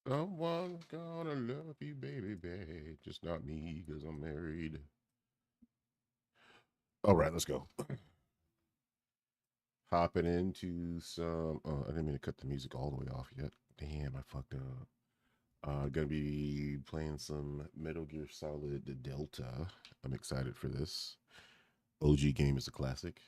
Someone's gonna love you, baby, babe. Just not me, because I'm married. All right, let's go. Hopping into some. Oh, I didn't mean to cut the music all the way off yet. Damn, I fucked up. Gonna be playing some Metal Gear Solid Delta. I'm excited for this. OG game is a classic.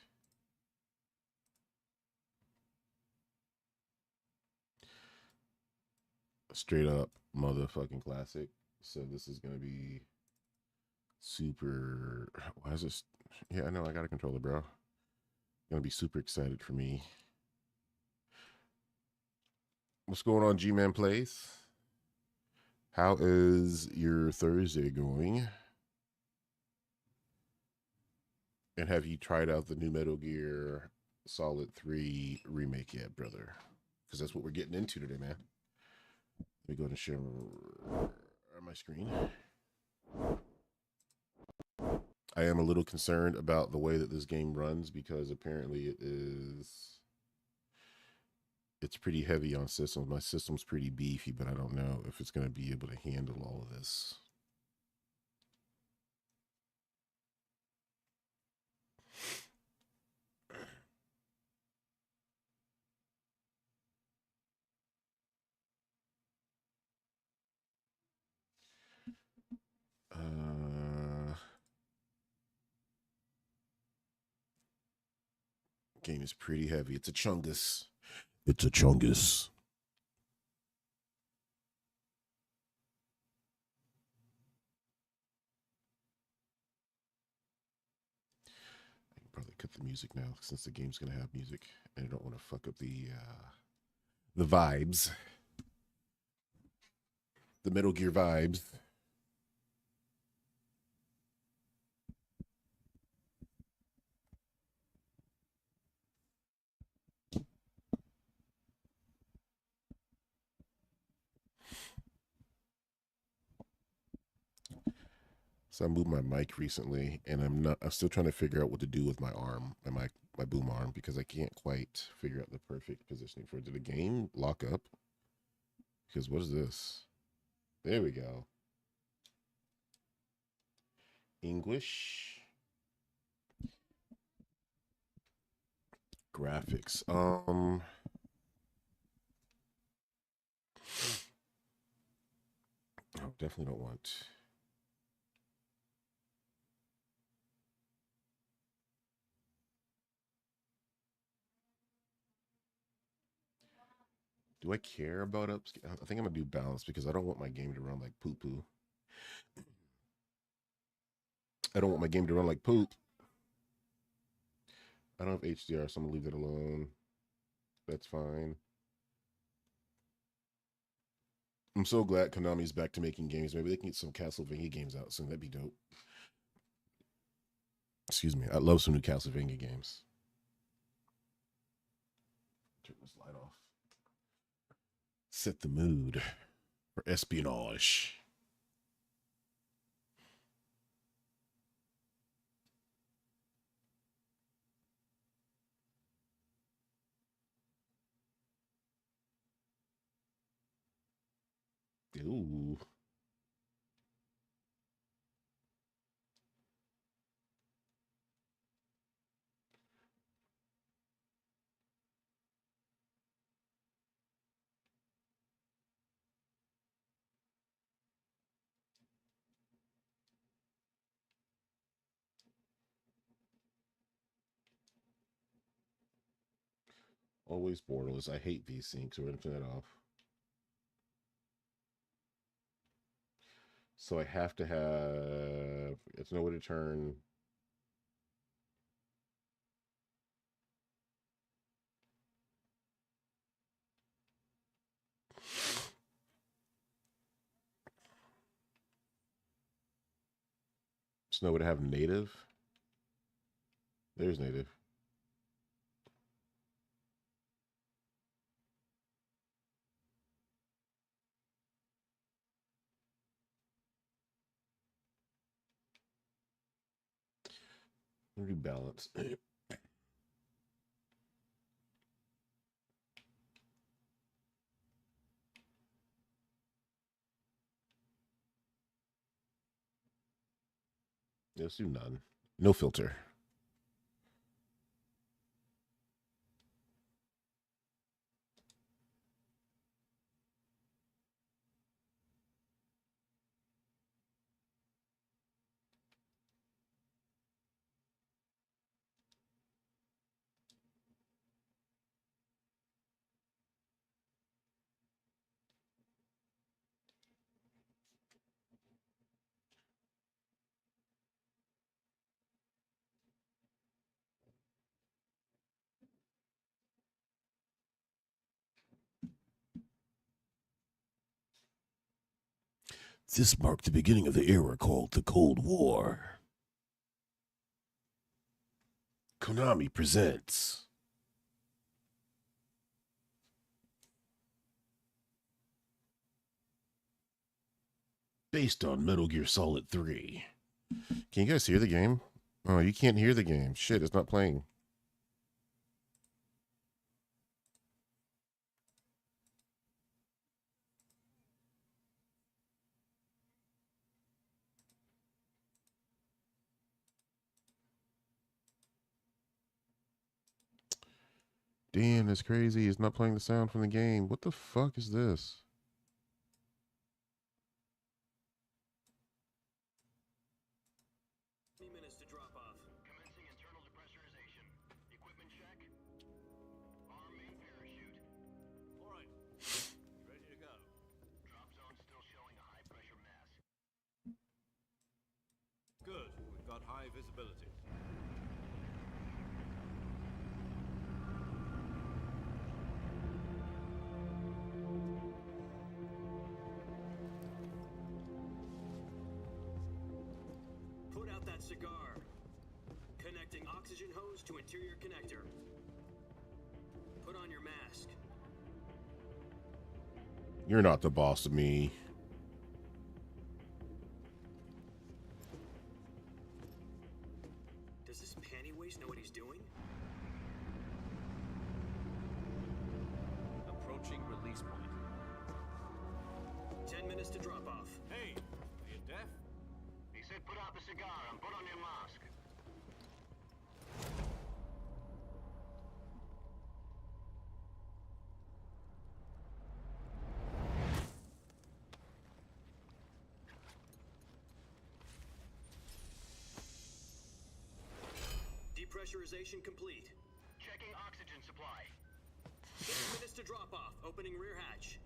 A straight up motherfucking classic. So this is gonna be super. Why is this? Yeah, I know I got a controller, bro. Gonna be super excited for me. What's going on, G Man Plays? How is your Thursday going? And have you tried out the new Metal Gear Solid 3 remake yet, brother? Because that's what we're getting into today, man. Let me go ahead and share my screen. I am a little concerned about the way that this game runs because apparently it's pretty heavy on systems. My system's pretty beefy, but I don't know if it's going to be able to handle all of this. Uh, Game is pretty heavy. It's a chungus. It's a chungus. I can probably cut the music now since the game's gonna have music, and I don't want to fuck up the vibes, the Metal Gear vibes. So I moved my mic recently, and I'm still trying to figure out what to do with my arm, my boom arm, because I can't quite figure out the perfect positioning for it. Did the game lock up? Because what is this? There we go. English graphics. Oh, definitely don't want. Do I care about upscale? I think I'm gonna do balance because I don't want my game to run like poo poo. I don't want my game to run like poop. I don't have HDR, so I'm gonna leave it alone. That's fine. I'm so glad Konami's back to making games. Maybe they can get some Castlevania games out soon. That'd be dope. Excuse me. I love some new Castlevania games. Turn this light off. Set the mood for espionage. Ooh. Always borderless. I hate VSync, so we're gonna turn that off. So I have to have it's no way to turn. It's no way to have native. There's native. Let me do balance. let's do none. No filter. This marked the beginning of the era called the Cold War. Konami presents. Based on Metal Gear Solid 3. Can you guys hear the game? Oh, you can't hear the game. Shit, it's not playing. Damn, that's crazy. It's not playing the sound from the game. What the fuck is this? Minutes to drop off. Commencing internal depressurization. Equipment check. Arm main parachute. All right. Ready to go. Drop zone still showing a high pressure mass. Good. We've got high visibility. Put out that cigar. Connecting oxygen hose to interior connector. Put on your mask. You're not the boss of me. Does this panty waste know what he's doing? Approaching release point. 10 minutes to drop off. Hey, are you deaf? He said put out the cigar and put on your mask. Depressurization complete. Checking oxygen supply. 6 minutes to drop off. Opening rear hatch.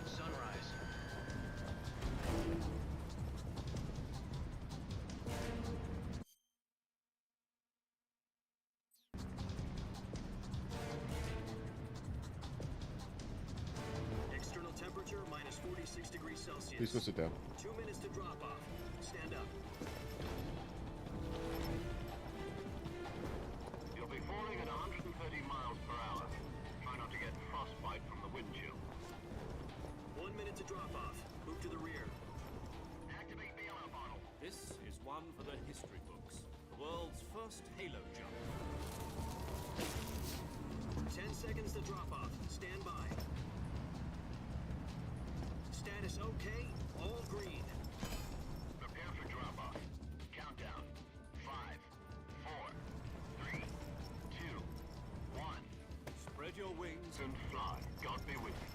Sunrise. External temperature minus 46 degrees Celsius. Please go sit down. 2 minutes to drop off. Stand up. You'll be falling at 130 miles per hour. Try not to get frostbite from the wind chill. 1 minute to drop off. Move to the rear. Activate the alarm bottle. This is one for the history books. The world's first Halo jump. 10 seconds to drop off. Stand by. Status okay. All green. Prepare for drop off. Countdown. 5, 4, 3, 2, 1. Spread your wings And fly. God be with you.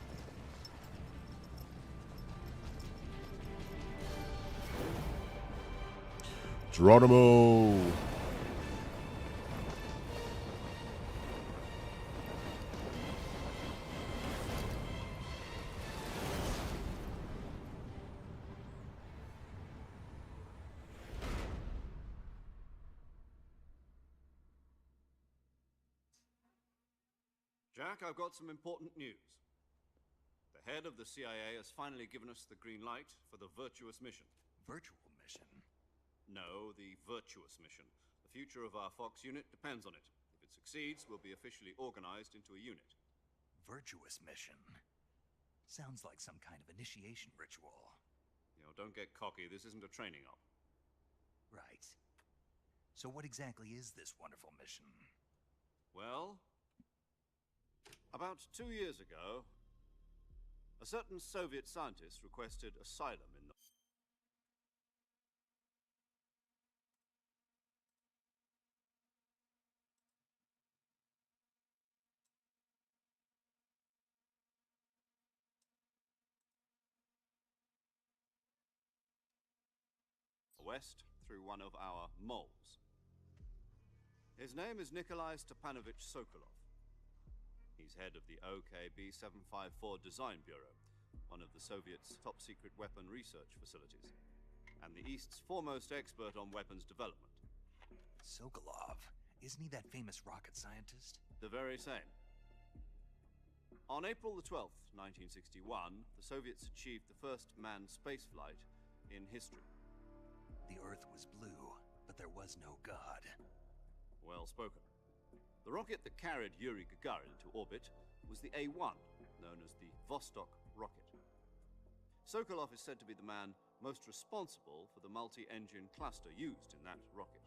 Geronimo. Jack, I've got some important news. The head of the CIA has finally given us the green light for the Virtuous mission. Virtual mission? No, the Virtuous mission. The future of our Fox unit depends on it. If it succeeds, we'll be officially organized into a unit. Virtuous mission? Sounds like some kind of initiation ritual. You know, don't get cocky. This isn't a training op. Right. So what exactly is this wonderful mission? Well, About 2 years ago, a certain Soviet scientist requested asylum in the West through one of our moles. His name is Nikolai Stepanovich Sokolov. He's head of the OKB 754 Design Bureau, one of the Soviets' top-secret weapon research facilities, and the East's foremost expert on weapons development. Sokolov, isn't he that famous rocket scientist? The very same. On April the 12th, 1961, the Soviets achieved the first manned spaceflight in history. The Earth was blue, but there was no God. Well spoken. The rocket that carried Yuri Gagarin into orbit was the A-1, known as the Vostok rocket. Sokolov is said to be the man most responsible for the multi-engine cluster used in that rocket.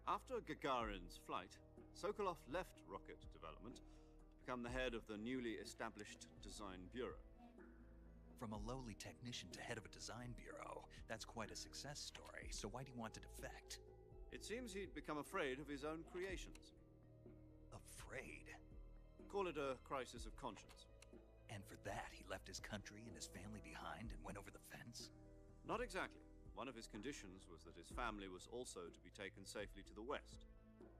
After Gagarin's flight, Sokolov left rocket development to become the head of the newly established Design Bureau. From a lowly technician to head of a design bureau, that's quite a success story, so why do you want to defect? It seems he'd become afraid of his own creations. Afraid? Call it a crisis of conscience. And for that, he left his country and his family behind and went over the fence? Not exactly. One of his conditions was that his family was also to be taken safely to the west.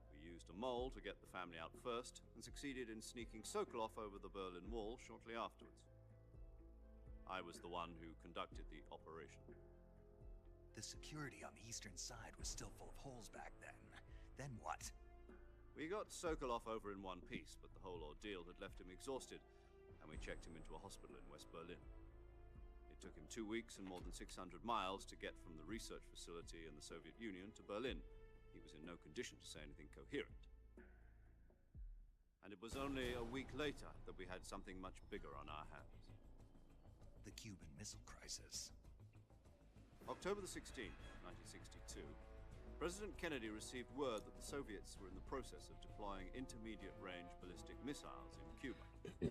We used a mole to get the family out first, and succeeded in sneaking Sokolov over the Berlin Wall shortly afterwards. I was the one who conducted the operation. The security on the eastern side was still full of holes back then. Then what? We got Sokolov over in one piece, but the whole ordeal had left him exhausted, and we checked him into a hospital in West Berlin. It took him 2 weeks and more than 600 miles to get from the research facility in the Soviet Union to Berlin. He was in no condition to say anything coherent. And it was only a week later that we had something much bigger on our hands. The Cuban Missile Crisis. October the 16th, 1962, President Kennedy received word that the Soviets were in the process of deploying intermediate-range ballistic missiles in Cuba. The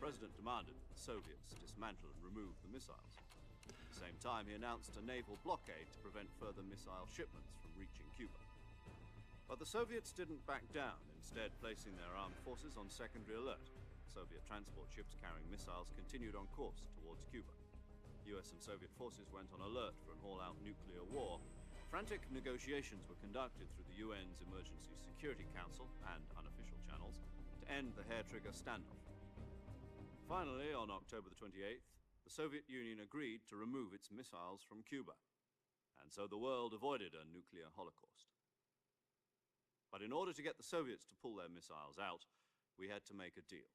President demanded that the Soviets dismantle and remove the missiles. At the same time, he announced a naval blockade to prevent further missile shipments from reaching Cuba. But the Soviets didn't back down, instead placing their armed forces on secondary alert. Soviet transport ships carrying missiles continued on course towards Cuba. US and Soviet forces went on alert for an all-out nuclear war. Frantic negotiations were conducted through the UN's Emergency Security Council and unofficial channels to end the hair-trigger standoff. Finally, on October the 28th, the Soviet Union agreed to remove its missiles from Cuba, and so the world avoided a nuclear holocaust. But in order to get the Soviets to pull their missiles out, we had to make a deal.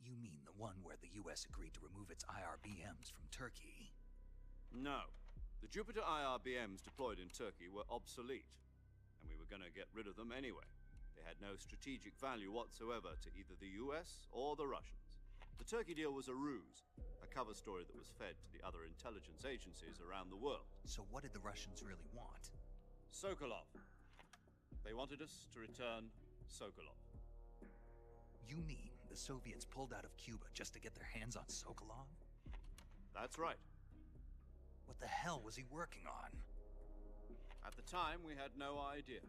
You mean the one where the US agreed to remove its IRBMs from Turkey? No. The Jupiter IRBMs deployed in Turkey were obsolete, and we were going to get rid of them anyway. They had no strategic value whatsoever to either the US or the Russians. The Turkey deal was a ruse, a cover story that was fed to the other intelligence agencies around the world. So what did the Russians really want? Sokolov. They wanted us to return Sokolov. You mean the Soviets pulled out of Cuba just to get their hands on Sokolov? That's right. What the hell was he working on? At the time, we had no idea.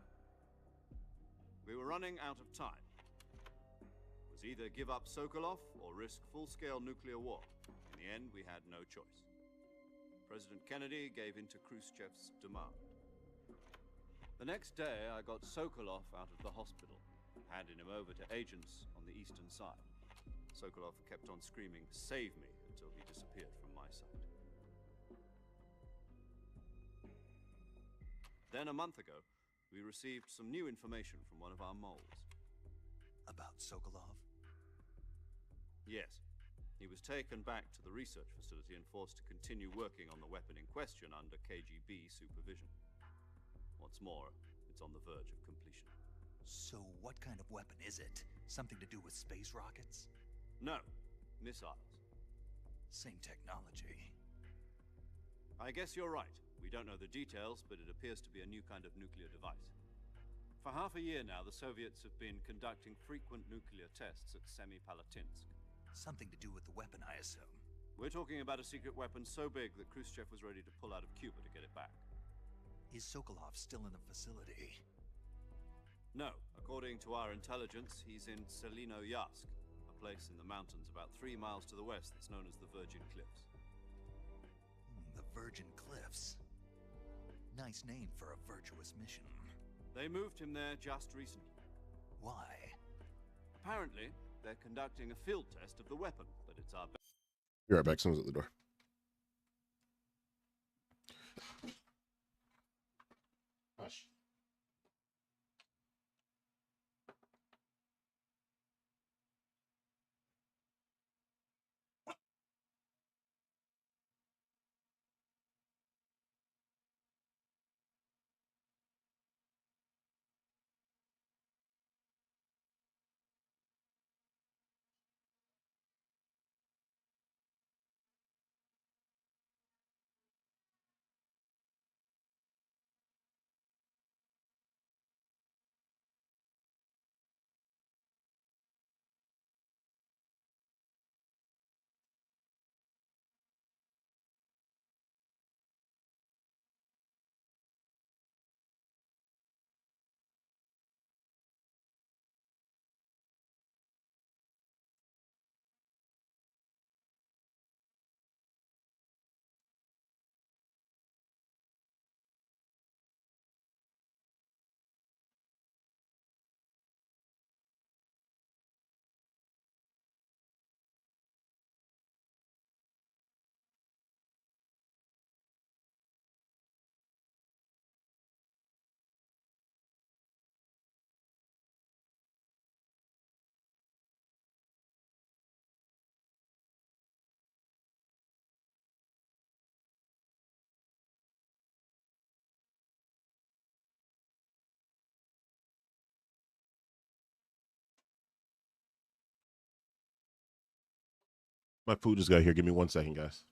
We were running out of time. It was either give up Sokolov or risk full-scale nuclear war. In the end, we had no choice. President Kennedy gave in to Khrushchev's demand. The next day, I got Sokolov out of the hospital, handing him over to agents on the eastern side. Sokolov kept on screaming, "Save me," until he disappeared from my sight. Then a month ago, we received some new information from one of our moles. About Sokolov? Yes. He was taken back to the research facility and forced to continue working on the weapon in question under KGB supervision. What's more, it's on the verge of completion. So what kind of weapon is it? Something to do with space rockets? No, missiles. Same technology. I guess you're right. We don't know the details, but it appears to be a new kind of nuclear device. For half a year now, the Soviets have been conducting frequent nuclear tests at Semipalatinsk. Something to do with the weapon, I assume. We're talking about a secret weapon so big that Khrushchev was ready to pull out of Cuba to get it back. Is Sokolov still in the facility? No, according to our intelligence, he's in Selino-Yask, a place in the mountains about 3 miles to the west that's known as the Virgin Cliffs. The Virgin Cliffs. Nice name for a virtuous mission. They moved him there just recently. Why? Apparently, they're conducting a field test of the weapon, but it's our best. Be right back. Someone's at the door. Hush. My food just got here. Give me 1 second, guys.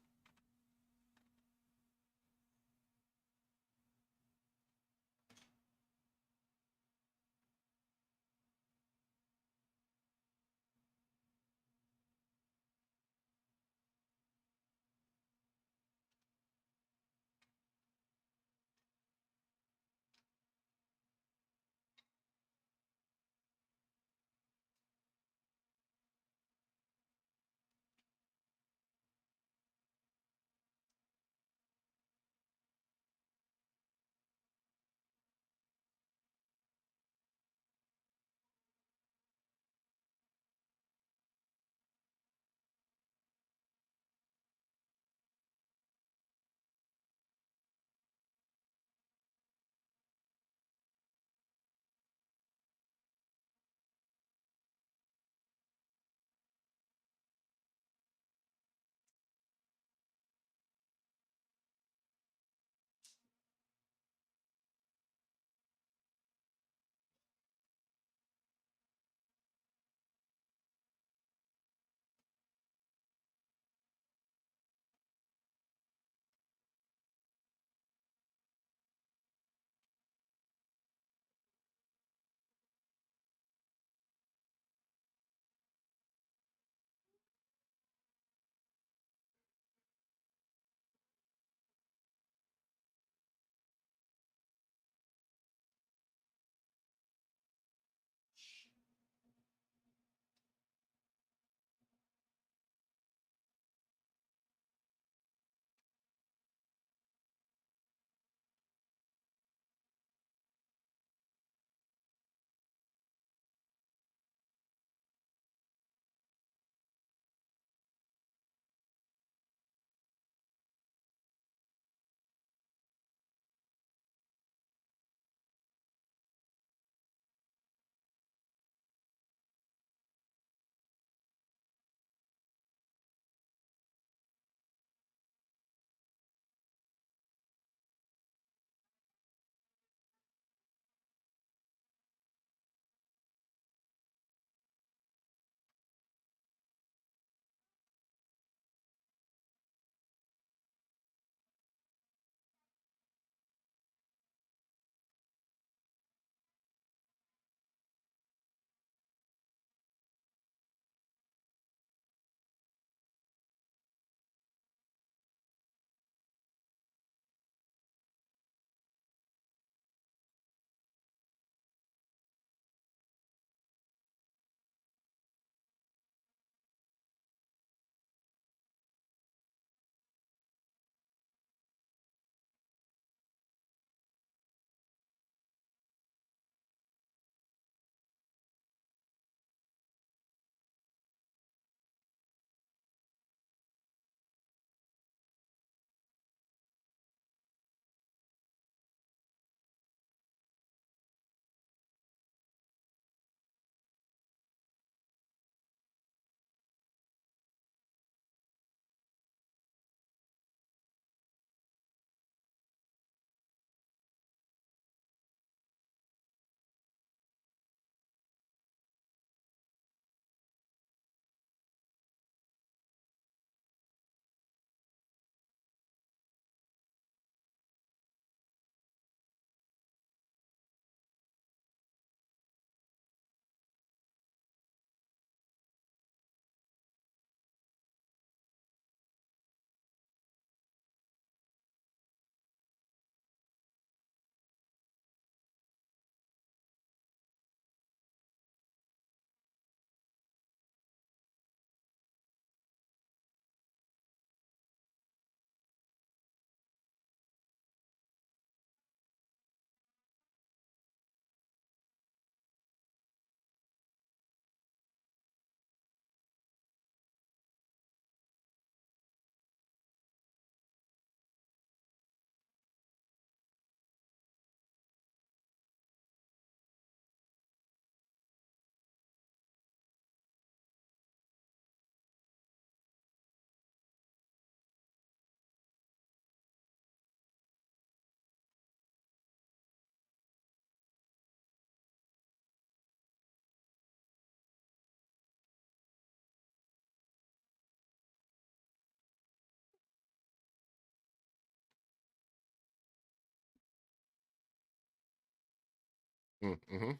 Mm-hmm.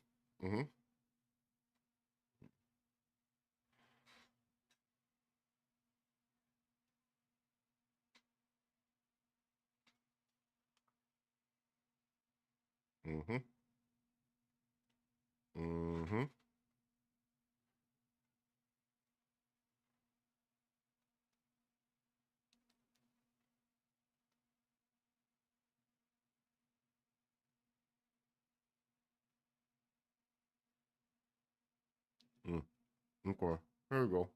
Mm-hmm. Mm-hmm. Mm-hmm. Mm. Okay. There we go.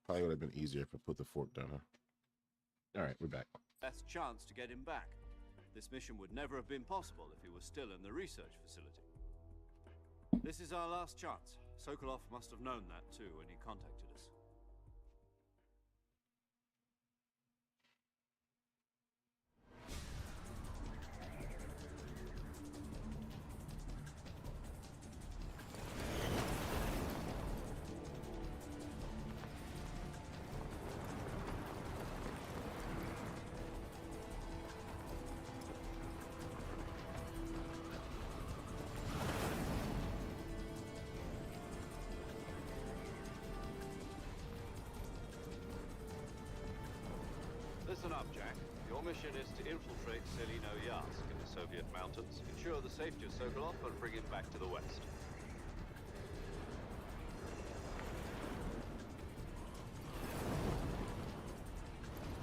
Probably would have been easier if I put the fork down. Huh? All right, we're back. Best chance to get him back. This mission would never have been possible if he was still in the research facility. This is our last chance. Sokolov must have known that too when he contacted us. Listen up, Jack. Your mission is to infiltrate Selino Yask in the Soviet mountains, ensure the safety of Sokolov, and bring him back to the West.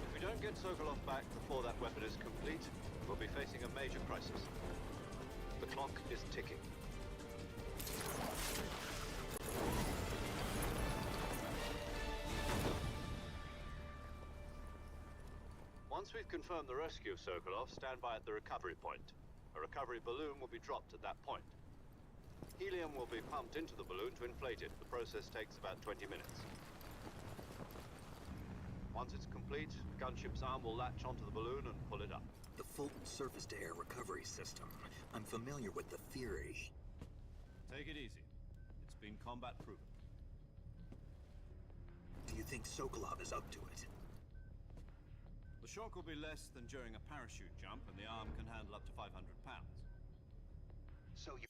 If we don't get Sokolov back before that weapon is complete, we'll be facing a major crisis. The clock is ticking. Once we've confirmed the rescue of Sokolov, stand by at the recovery point. A recovery balloon will be dropped at that point. Helium will be pumped into the balloon to inflate it. The process takes about 20 minutes. Once it's complete, the gunship's arm will latch onto the balloon and pull it up. The Fulton surface-to-air recovery system. I'm familiar with the theory. Take it easy. It's been combat proven. Do you think Sokolov is up to it? The shock will be less than during a parachute jump, and the arm can handle up to 500 pounds. So you...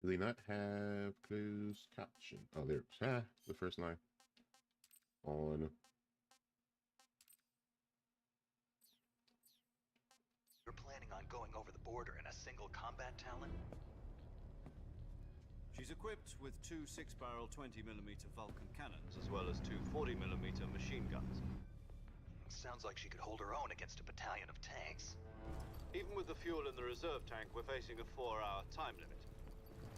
Do they not have closed caption? Oh, there's the first line. On. You're planning on going over the border in a single combat Talon? She's equipped with two 6-barrel 20mm Vulcan cannons, as well as two 40mm machine guns. Sounds like she could hold her own against a battalion of tanks. Even with the fuel in the reserve tank, we're facing a 4-hour time limit.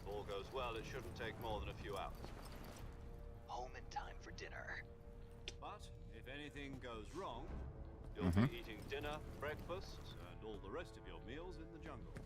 If all goes well, it shouldn't take more than a few hours. Home in time for dinner. But if anything goes wrong, you'll be eating dinner, breakfast, and all the rest of your meals in the jungle.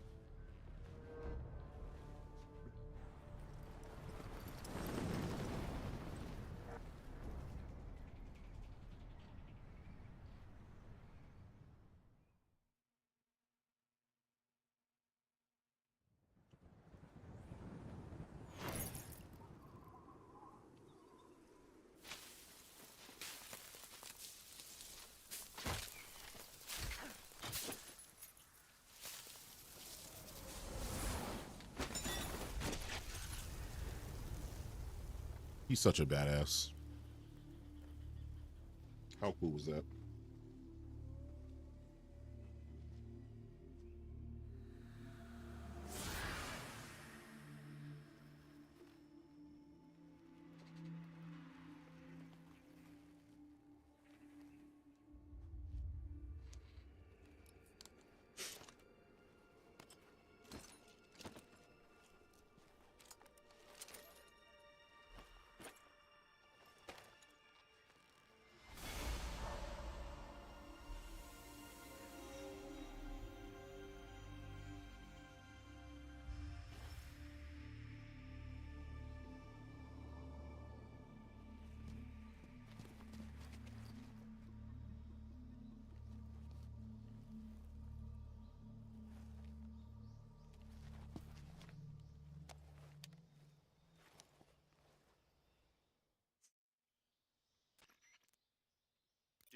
He's such a badass. How cool was that?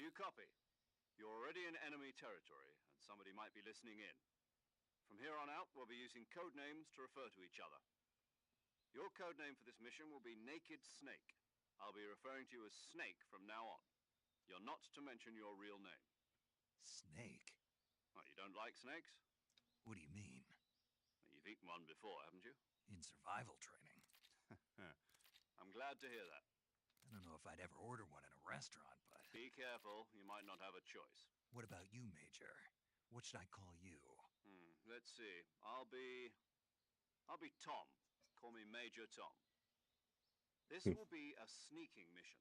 you copy? You're already in enemy territory, and somebody might be listening in. From here on out, we'll be using code names to refer to each other. Your code name for this mission will be Naked Snake. I'll be referring to you as Snake from now on. You're not to mention your real name. Snake? What, you don't like snakes? What do you mean? You've eaten one before, haven't you? In survival training. I'm glad to hear that. I don't know if I'd ever order one in a restaurant, but... Be careful, you might not have a choice. What about you, Major? What should I call you? Let's see. I'll be Tom. Call me Major Tom. This will be a sneaking mission.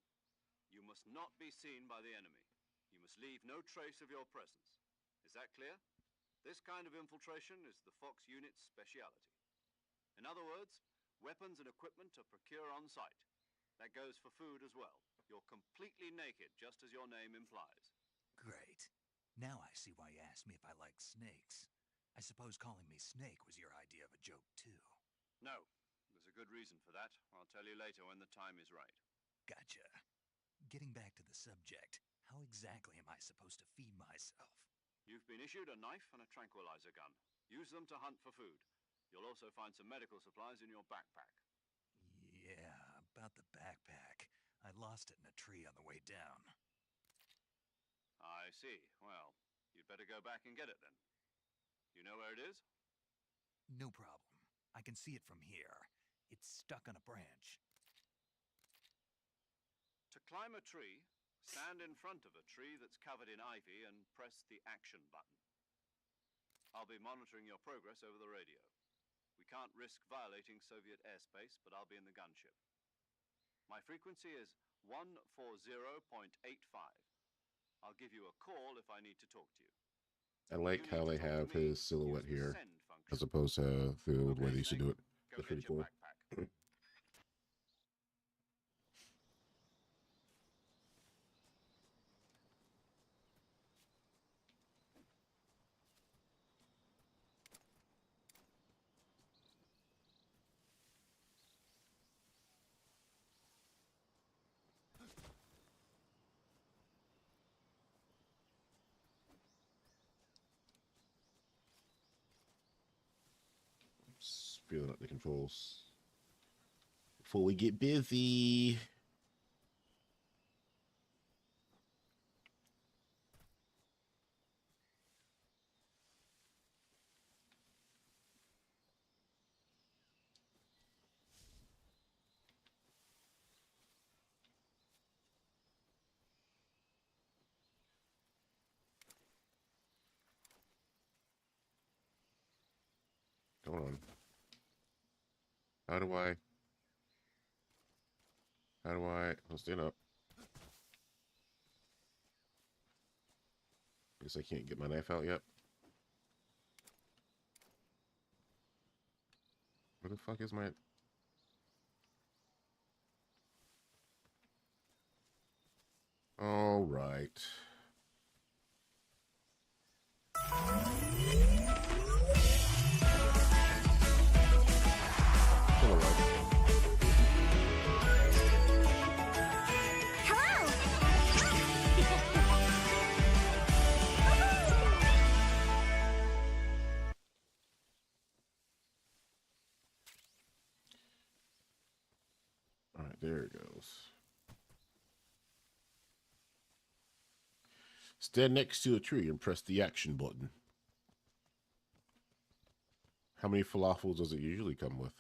You must not be seen by the enemy. You must leave no trace of your presence. Is that clear? This kind of infiltration is the Fox unit's speciality. In other words, weapons and equipment are procured on site. That goes for food as well. You're completely naked, just as your name implies. Great. Now I see why you asked me if I like snakes. I suppose calling me Snake was your idea of a joke, too. No, there's a good reason for that. I'll tell you later when the time is right. Gotcha. Getting back to the subject, how exactly am I supposed to feed myself? You've been issued a knife and a tranquilizer gun. Use them to hunt for food. You'll also find some medical supplies in your backpack. Yeah, about the backpack. I lost it in a tree on the way down. I see. Well, you'd better go back and get it then. You know where it is? No problem. I can see it from here. It's stuck on a branch. To climb a tree, stand in front of a tree that's covered in ivy and press the action button. I'll be monitoring your progress over the radio. We can't risk violating Soviet airspace, but I'll be in the gunship. My frequency is 140.85. I'll give you a call if I need to talk to you. I like how they have his silhouette here, as opposed to the old way they used to do it. That's pretty cool. Just feeling up the controls before we get busy. Hold on. How do I I'll stand up. Guess I can't get my knife out yet. Where the fuck is my... All right. Alright, there it goes. Stand next to a tree and press the action button. How many falafels does it usually come with?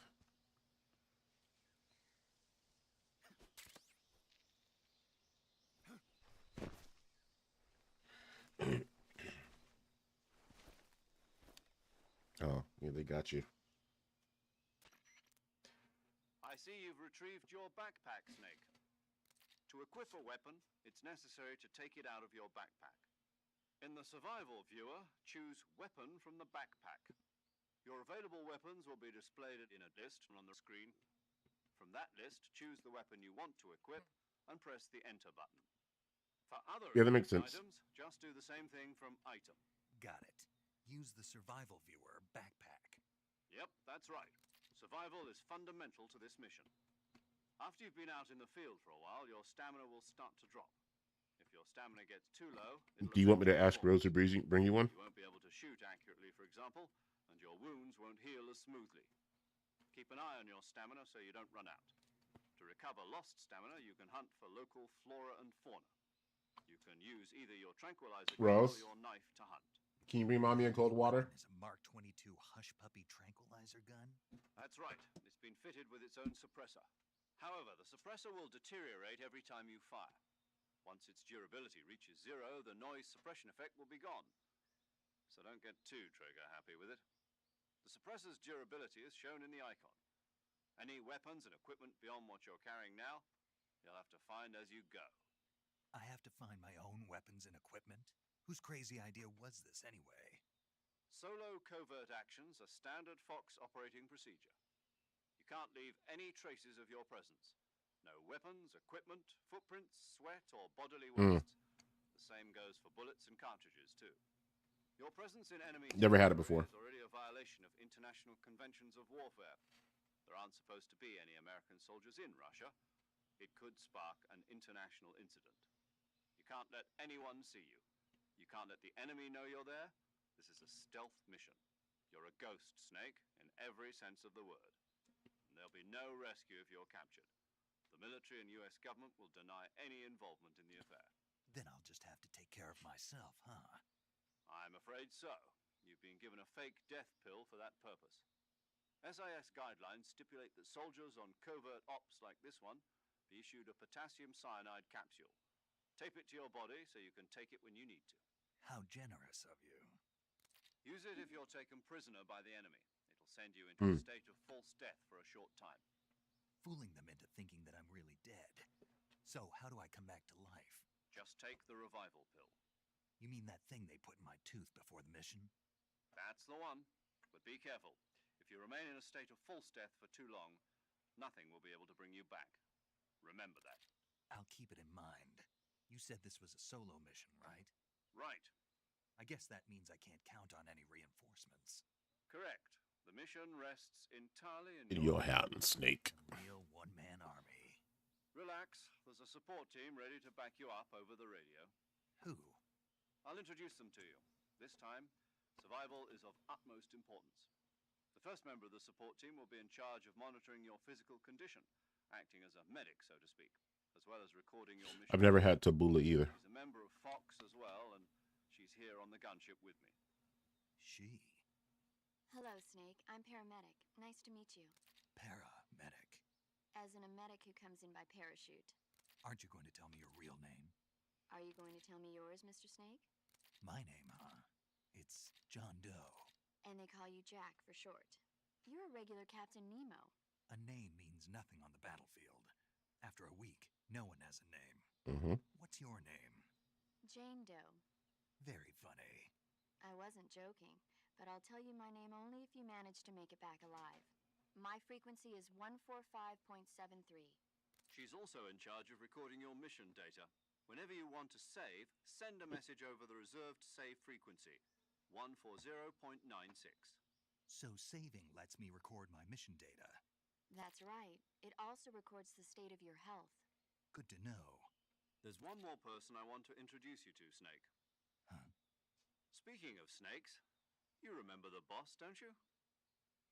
Oh, yeah, they got you. I see you've retrieved your backpack, Snake. To equip a weapon, it's necessary to take it out of your backpack. In the survival viewer, choose Weapon from the backpack. Your available weapons will be displayed in a list on the screen. From that list, choose the weapon you want to equip and press the Enter button. For other Yeah, that makes sense. items, just do the same thing from Item. Got it. Use the survival viewer backpack. Yep, that's right. Survival is fundamental to this mission. After you've been out in the field for a while, your stamina will start to drop. If you're stamina gets too low, Do you want me to ask Rose to bring you one? You won't be able to shoot accurately, for example, and your wounds won't heal as smoothly. Keep an eye on your stamina so you don't run out. To recover lost stamina, you can hunt for local flora and fauna. You can use either your tranquilizer gun or Rose? your knife to hunt. Can you bring mommy in cold water? Is a Mark 22 Hush Puppy tranquilizer gun? That's right. It's been fitted with its own suppressor. However, the suppressor will deteriorate every time you fire. Once its durability reaches 0, the noise suppression effect will be gone. So don't get too trigger happy with it. The suppressor's durability is shown in the icon. Any weapons and equipment beyond what you're carrying now, you'll have to find as you go. I have to find my own weapons and equipment? Whose crazy idea was this anyway? Solo covert actions are standard Fox operating procedure. You can't leave any traces of your presence. No weapons, equipment, footprints, sweat, or bodily waste. The same goes for bullets and cartridges, too. Your presence in enemy Never had it before. is already a violation of international conventions of warfare. There aren't supposed to be any American soldiers in Russia. It could spark an international incident. You can't let anyone see you. You can't let the enemy know you're there. This is a stealth mission. You're a ghost, Snake, in every sense of the word. And there'll be no rescue if you're captured. The military and US government will deny any involvement in the affair. Then I'll just have to take care of myself, huh? I'm afraid so. You've been given a fake death pill for that purpose. SIS guidelines stipulate that soldiers on covert ops like this one be issued a potassium cyanide capsule. Tape it to your body so you can take it when you need to. How generous of you. Use it if you're taken prisoner by the enemy. It'll send you into a state of false death for a short time. Fooling them into thinking that I'm really dead. So how do I come back to life? Just take the revival pill. You mean that thing they put in my tooth before the mission? That's the one. But be careful. If you remain in a state of false death for too long, nothing will be able to bring you back. Remember that. I'll keep it in mind. You said this was a solo mission, right? Right. I guess that means I can't count on any reinforcements. Correct. The mission rests entirely In your hands, Snake. Real one-man army. Relax. There's a support team ready to back you up over the radio. Who? I'll introduce them to you. This time, survival is of utmost importance. The first member of the support team will be in charge of monitoring your physical condition, acting as a medic, so to speak, as well as recording your mission. I've never had Tabula either. She's a member of Fox as well, and she's here on the gunship with me. She. Hello, Snake. I'm paramedic. Nice to meet you. Paramedic. As in a medic who comes in by parachute. Aren't you going to tell me your real name? Are you going to tell me yours, Mr. Snake? My name, huh? It's John Doe. And they call you Jack for short. You're a regular Captain Nemo. A name means nothing on the battlefield. After a week, no one has a name. What's your name? Jane Doe. Very funny. I wasn't joking, but I'll tell you my name only if you manage to make it back alive. My frequency is 145.73. She's also in charge of recording your mission data. Whenever you want to save, send a message over the reserved save frequency, 140.96. So saving lets me record my mission data. That's right. It also records the state of your health. Good to know. There's one more person I want to introduce you to, Snake. Huh? Speaking of snakes, you remember the boss, don't you?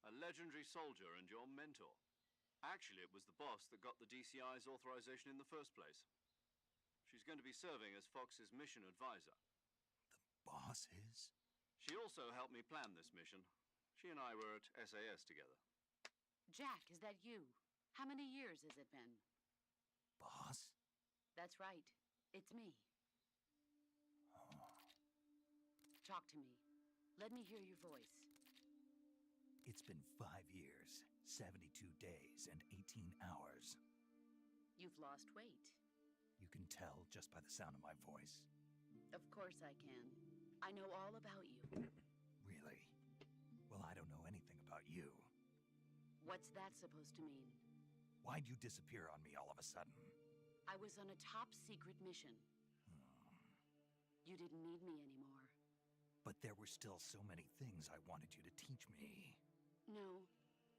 A legendary soldier and your mentor. Actually, it was the boss that got the DCI's authorization in the first place. She's going to be serving as Fox's mission advisor. The boss is? She also helped me plan this mission. She and I were at SAS together. Jack, is that you? How many years has it been? Boss? That's right. It's me. Talk to me. Let me hear your voice. It's been 5 years, 72 days, and 18 hours. You've lost weight. You can tell just by the sound of my voice. Of course I can. I know all about you. Really? Well, I don't know anything about you. What's that supposed to mean? Why'd you disappear on me all of a sudden? I was on a top secret mission. You didn't need me anymore. But there were still so many things I wanted you to teach me. No,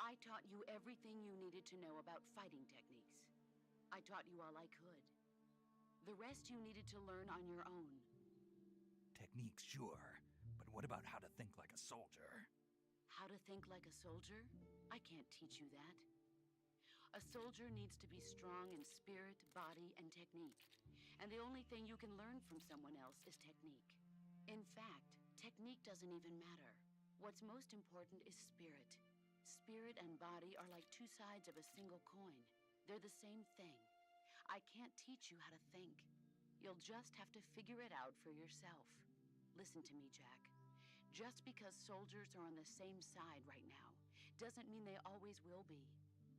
I taught you everything you needed to know about fighting techniques. I taught you all I could. The rest you needed to learn on your own. Techniques, sure. But what about how to think like a soldier? How to think like a soldier? I can't teach you that. A soldier needs to be strong in spirit, body, and technique. And the only thing you can learn from someone else is technique. In fact, technique doesn't even matter. What's most important is spirit. Spirit and body are like two sides of a single coin. They're the same thing. I can't teach you how to think. You'll just have to figure it out for yourself. Listen to me, Jack. Just because soldiers are on the same side right now doesn't mean they always will be.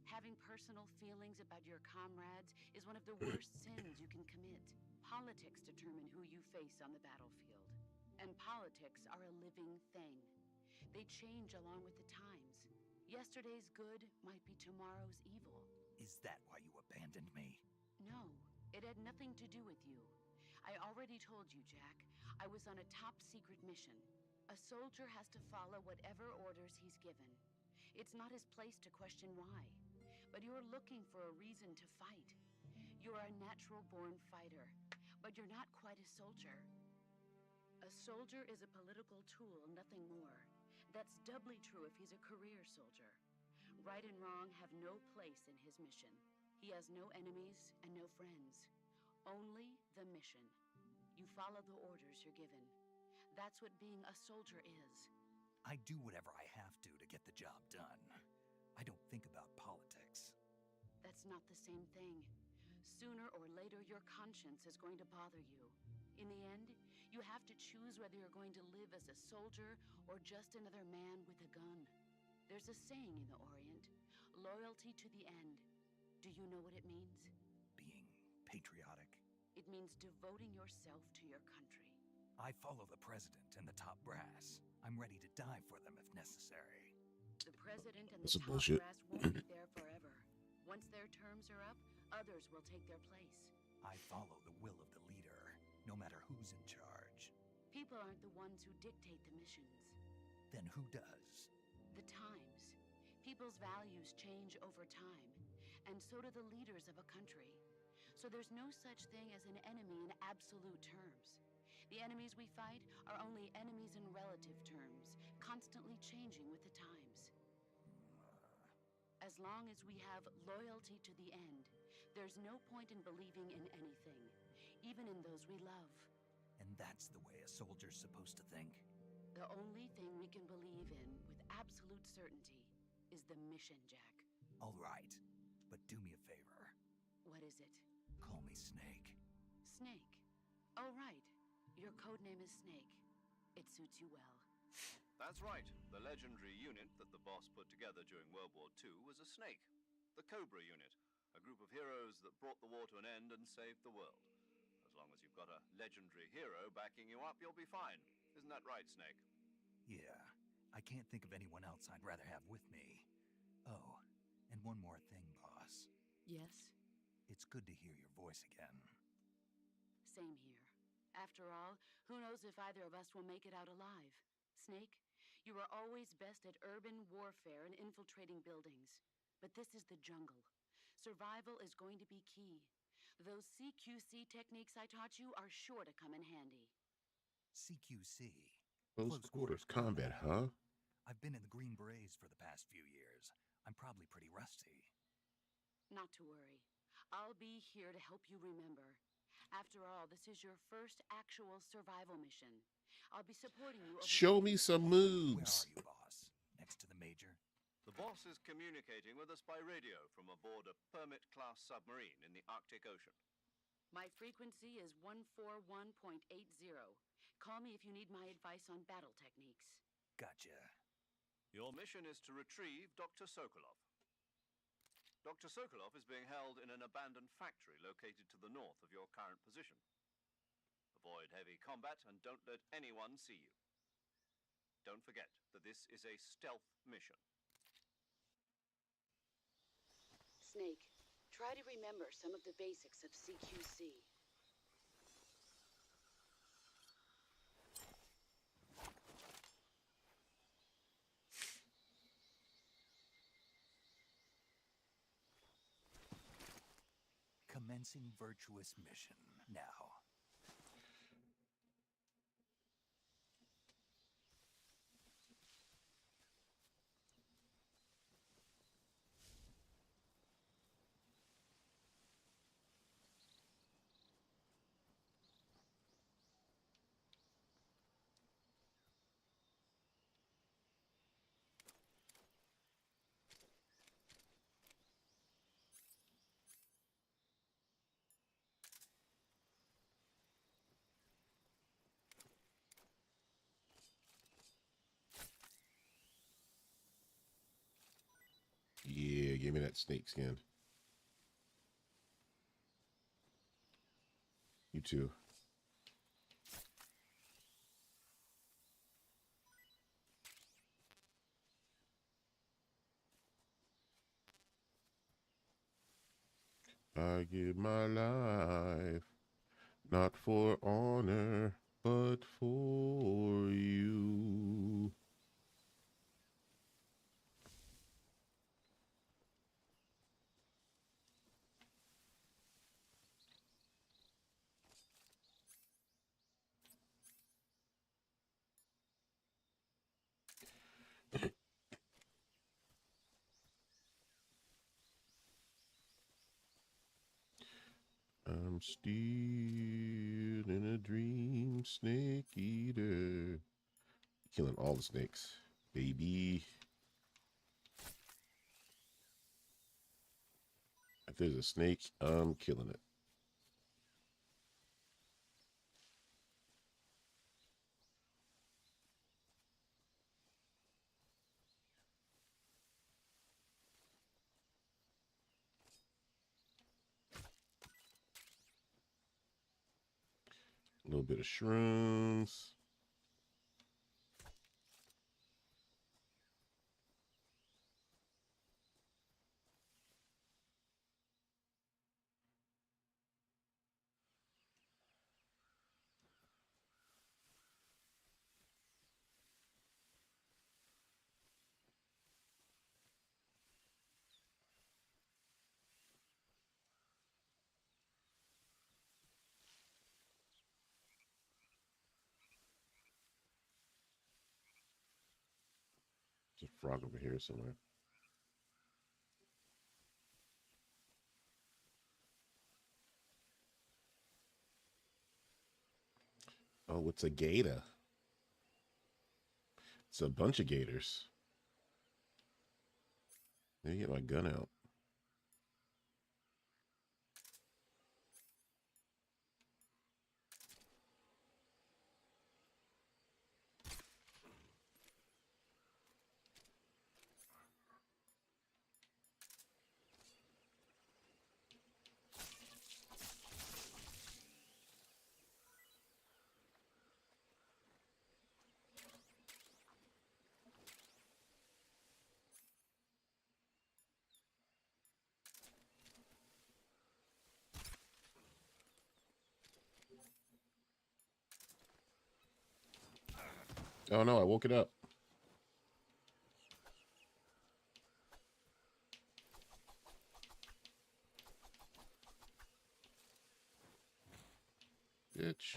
Having personal feelings about your comrades is one of the worst sins you can commit. Politics determine who you face on the battlefield. And politics are a living thing. They change along with the times. Yesterday's good might be tomorrow's evil. Is that why you abandoned me? No, it had nothing to do with you. I already told you, Jack. I was on a top-secret mission. A soldier has to follow whatever orders he's given. It's not his place to question why. But you're looking for a reason to fight. You're a natural-born fighter, but you're not quite a soldier. A soldier is a political tool, nothing more. That's doubly true if he's a career soldier. Right and wrong have no place in his mission. He has no enemies and no friends. Only the mission. You follow the orders you're given. That's what being a soldier is. I do whatever I have to get the job done. I don't think about politics. That's not the same thing. Sooner or later, your conscience is going to bother you. In the end, you have to choose whether you're going to live as a soldier or just another man with a gun. There's a saying in the Orient, loyalty to the end. Do you know what it means? Being patriotic. It means devoting yourself to your country. I follow the president and the top brass. I'm ready to die for them if necessary. The president and the That's some top bullshit. brass won't be there forever. Once their terms are up, others will take their place. I follow the will of the leader, no matter who's in charge. People aren't the ones who dictate the missions. Then who does? The times. People's values change over time, and so do the leaders of a country. So there's no such thing as an enemy in absolute terms. The enemies we fight are only enemies in relative terms, constantly changing with the times. As long as we have loyalty to the end, there's no point in believing in anything, even in those we love. And that's the way a soldier's supposed to think? The only thing we can believe in with absolute certainty is the mission, Jack. All right, but do me a favor. What is it? Call me Snake. Snake. Oh, right. Your code name is Snake. It suits you well. That's right. The legendary unit that the boss put together during World War II was a snake. The Cobra unit, a group of heroes that brought the war to an end and saved the world. As long as you've got a legendary hero backing you up, you'll be fine. Isn't that right, Snake? Yeah, I can't think of anyone else I'd rather have with me. Oh, and one more thing, boss. Yes? It's good to hear your voice again. Same here. After all, who knows if either of us will make it out alive? Snake, you were always best at urban warfare and infiltrating buildings. But this is the jungle. Survival is going to be key. Those CQC techniques I taught you are sure to come in handy. CQC. Close quarters combat, huh? I've been in the Green Berets for the past few years. I'm probably pretty rusty. Not to worry. I'll be here to help you remember. After all, this is your first actual survival mission. I'll be supporting you over Show me some Where moves. are you, boss? Next to the major? The boss is communicating with us by radio from aboard a Permit-class submarine in the Arctic Ocean. My frequency is 141.80. Call me if you need my advice on battle techniques. Gotcha. Your mission is to retrieve Dr. Sokolov. Dr. Sokolov is being held in an abandoned factory located to the north of your current position. Avoid heavy combat and don't let anyone see you. Don't forget that this is a stealth mission. Snake, try to remember some of the basics of CQC. Commencing virtuous mission. now. Yeah, give me that snake skin. You too. I give my life not for honor, but for you. I'm still in a dream, snake eater. Killing all the snakes, baby. If there's a snake, I'm killing it. A little bit of shrooms. There's a frog over here somewhere. Oh, it's a gator. It's a bunch of gators. Let me get my gun out. Oh no, I woke it up. Bitch.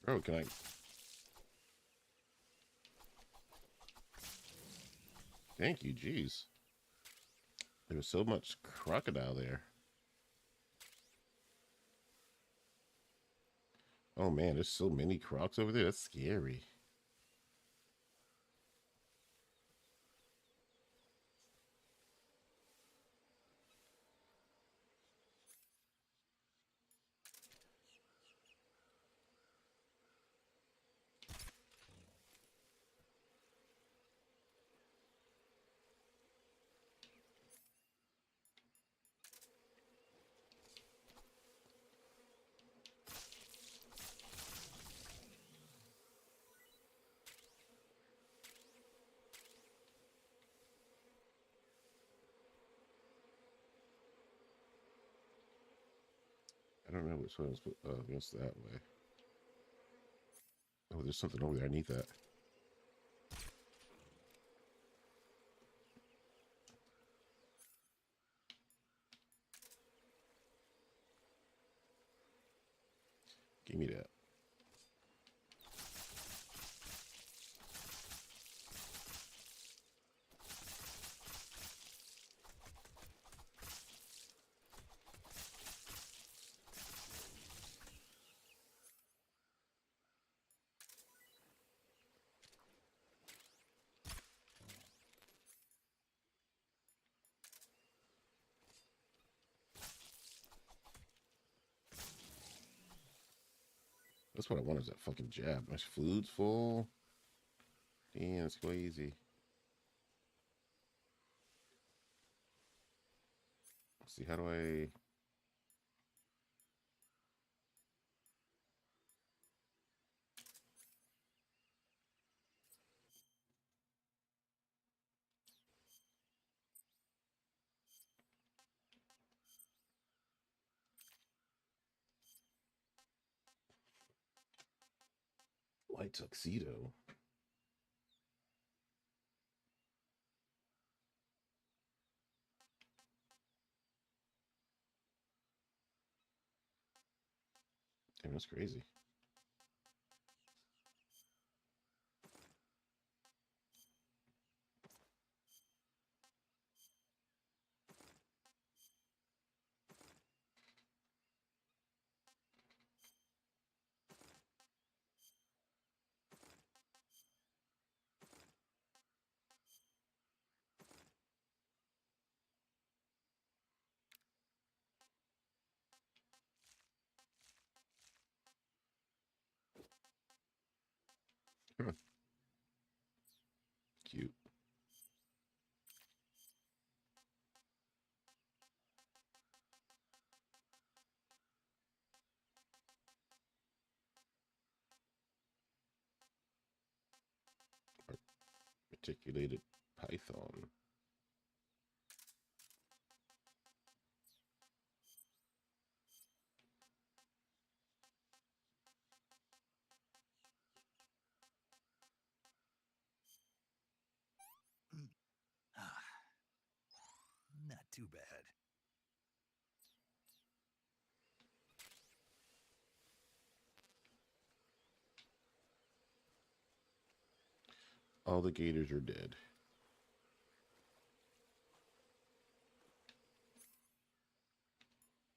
Bro, can I? Thank you, jeez. There was so much crocodile there. Oh man, there's so many crocs over there. That's scary. I don't know which one is. It's that way. Oh, there's something over there. I need that. Give me that. That's what I want is that fucking jab. My food's full. Damn, let's go easy. Let's see, how do I... White tuxedo? Damn, that's crazy. Huh. Cute. Articulated python. Not too bad. All the gators are dead.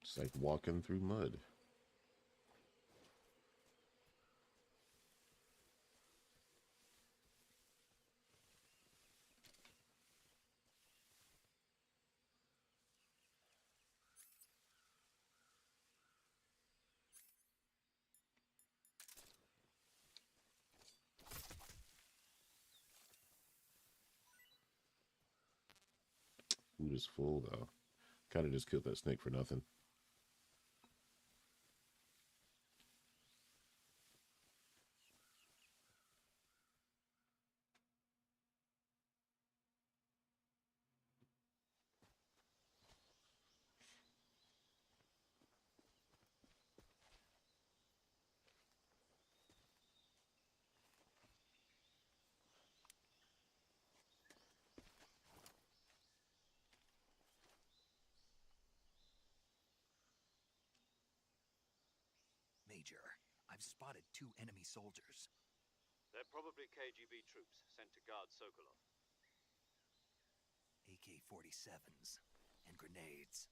It's like walking through mud. Food is full, though. Kind of just killed that snake for nothing. Major, I've spotted 2 enemy soldiers. They're probably KGB troops sent to guard Sokolov. AK-47s and grenades.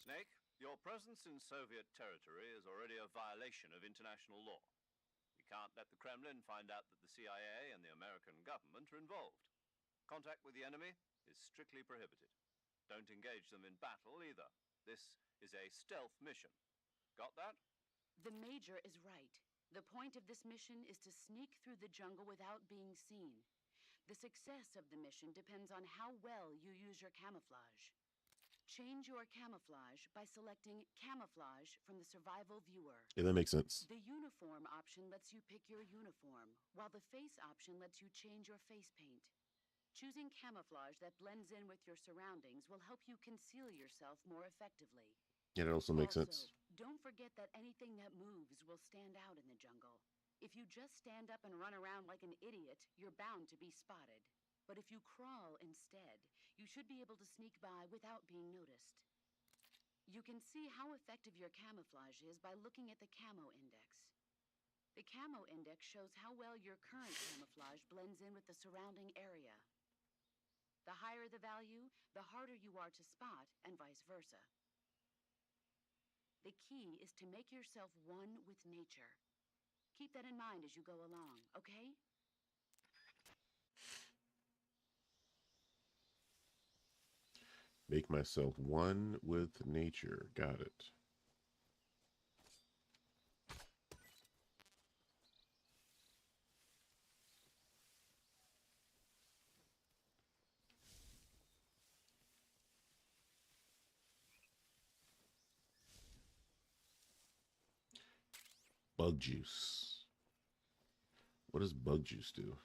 Snake, your presence in Soviet territory is already a violation of international law. We can't let the Kremlin find out that the CIA and the American government are involved. Contact with the enemy is strictly prohibited. Don't engage them in battle either. This is a stealth mission. Got that? The Major is right. The point of this mission is to sneak through the jungle without being seen. The success of the mission depends on how well you use your camouflage. Change your camouflage by selecting Camouflage from the Survival Viewer. Yeah, that makes sense. The Uniform option lets you pick your uniform, while the Face option lets you change your face paint. Choosing camouflage that blends in with your surroundings will help you conceal yourself more effectively. Yeah, that also makes sense. Don't forget that anything that moves will stand out in the jungle. If you just stand up and run around like an idiot, you're bound to be spotted. But if you crawl instead, you should be able to sneak by without being noticed. You can see how effective your camouflage is by looking at the camo index. The camo index shows how well your current camouflage blends in with the surrounding area. The higher the value, the harder you are to spot, and vice versa. The key is to make yourself one with nature. Keep that in mind as you go along, okay? Make myself one with nature. Got it. Bug juice. What does bug juice do?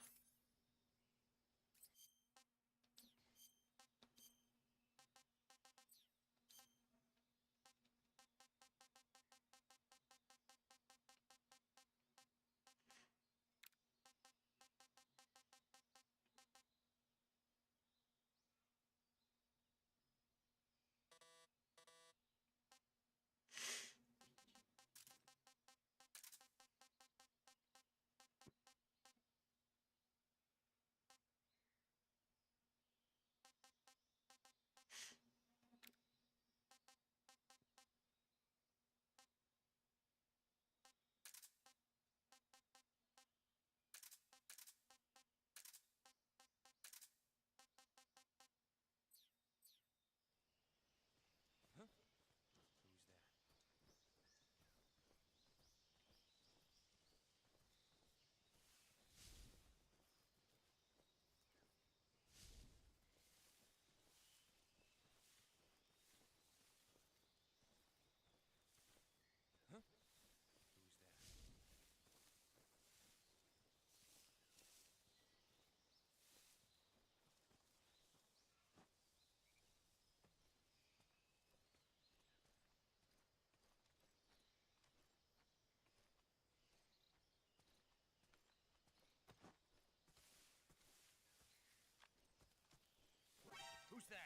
Who's there?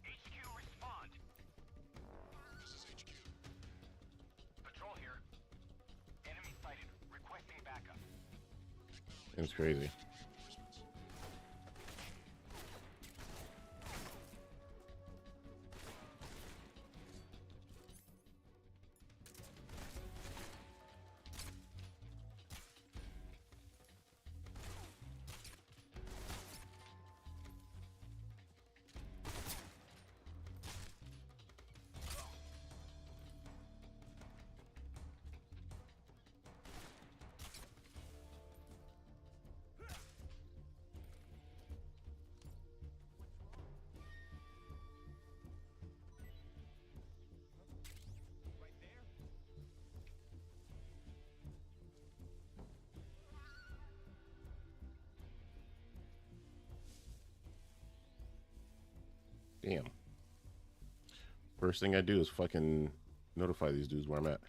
HQ, respond. This is HQ. Patrol here. Enemy sighted. Requesting backup. It's crazy. Right there? Damn. First thing I do is fucking notify these dudes where I'm at.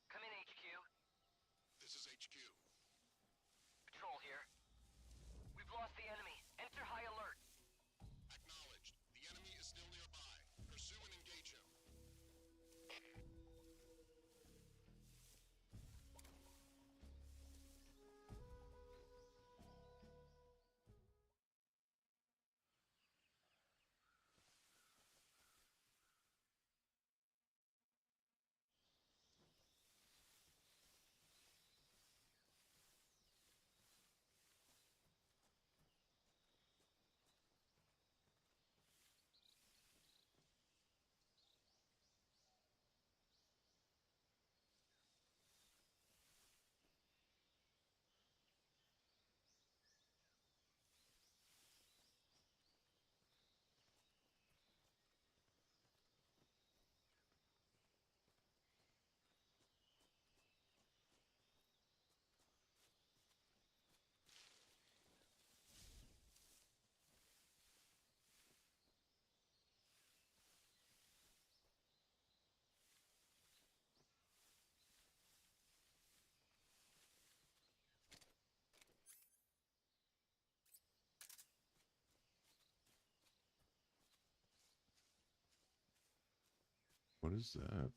Come in, HQ. This is HQ. Patrol here. We've lost the enemy. What is that?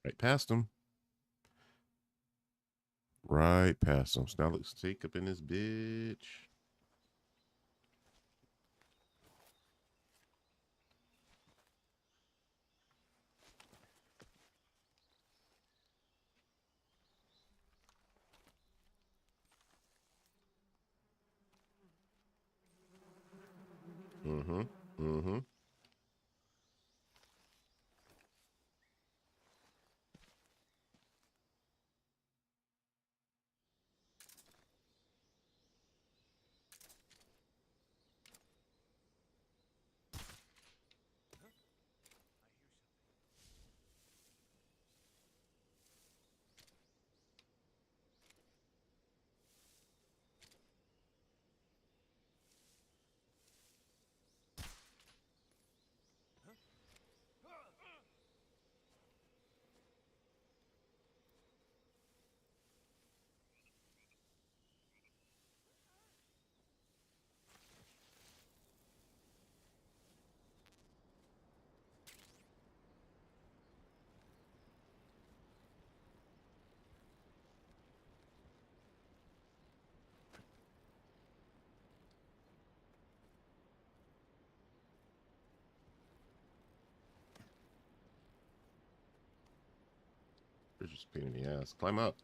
Right past him. Right past him. So now let's take up in this bitch. Mm-hmm. Mm-hmm. It's just a pain in the ass. Climb up.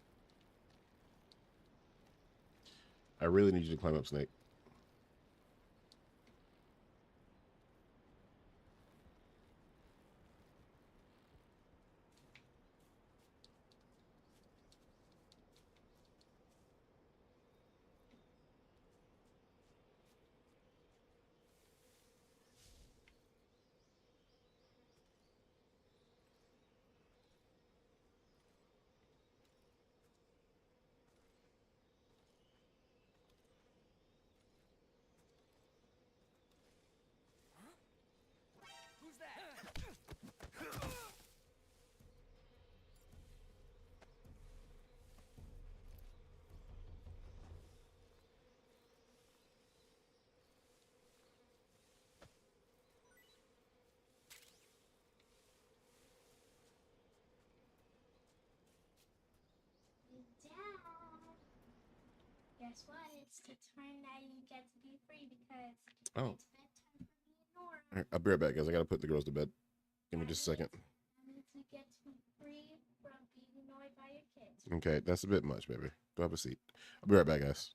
I really need you to climb up, Snake. Dad, guess what? It's the time that you get to be free because Oh. it's bedtime for me and Nora. All right, I'll be right back, guys. I gotta put the girls to bed. Give me just a second. That means you get to be free from being annoyed by your kids. Okay, that's a bit much, baby. Go have a seat. I'll be right back, guys.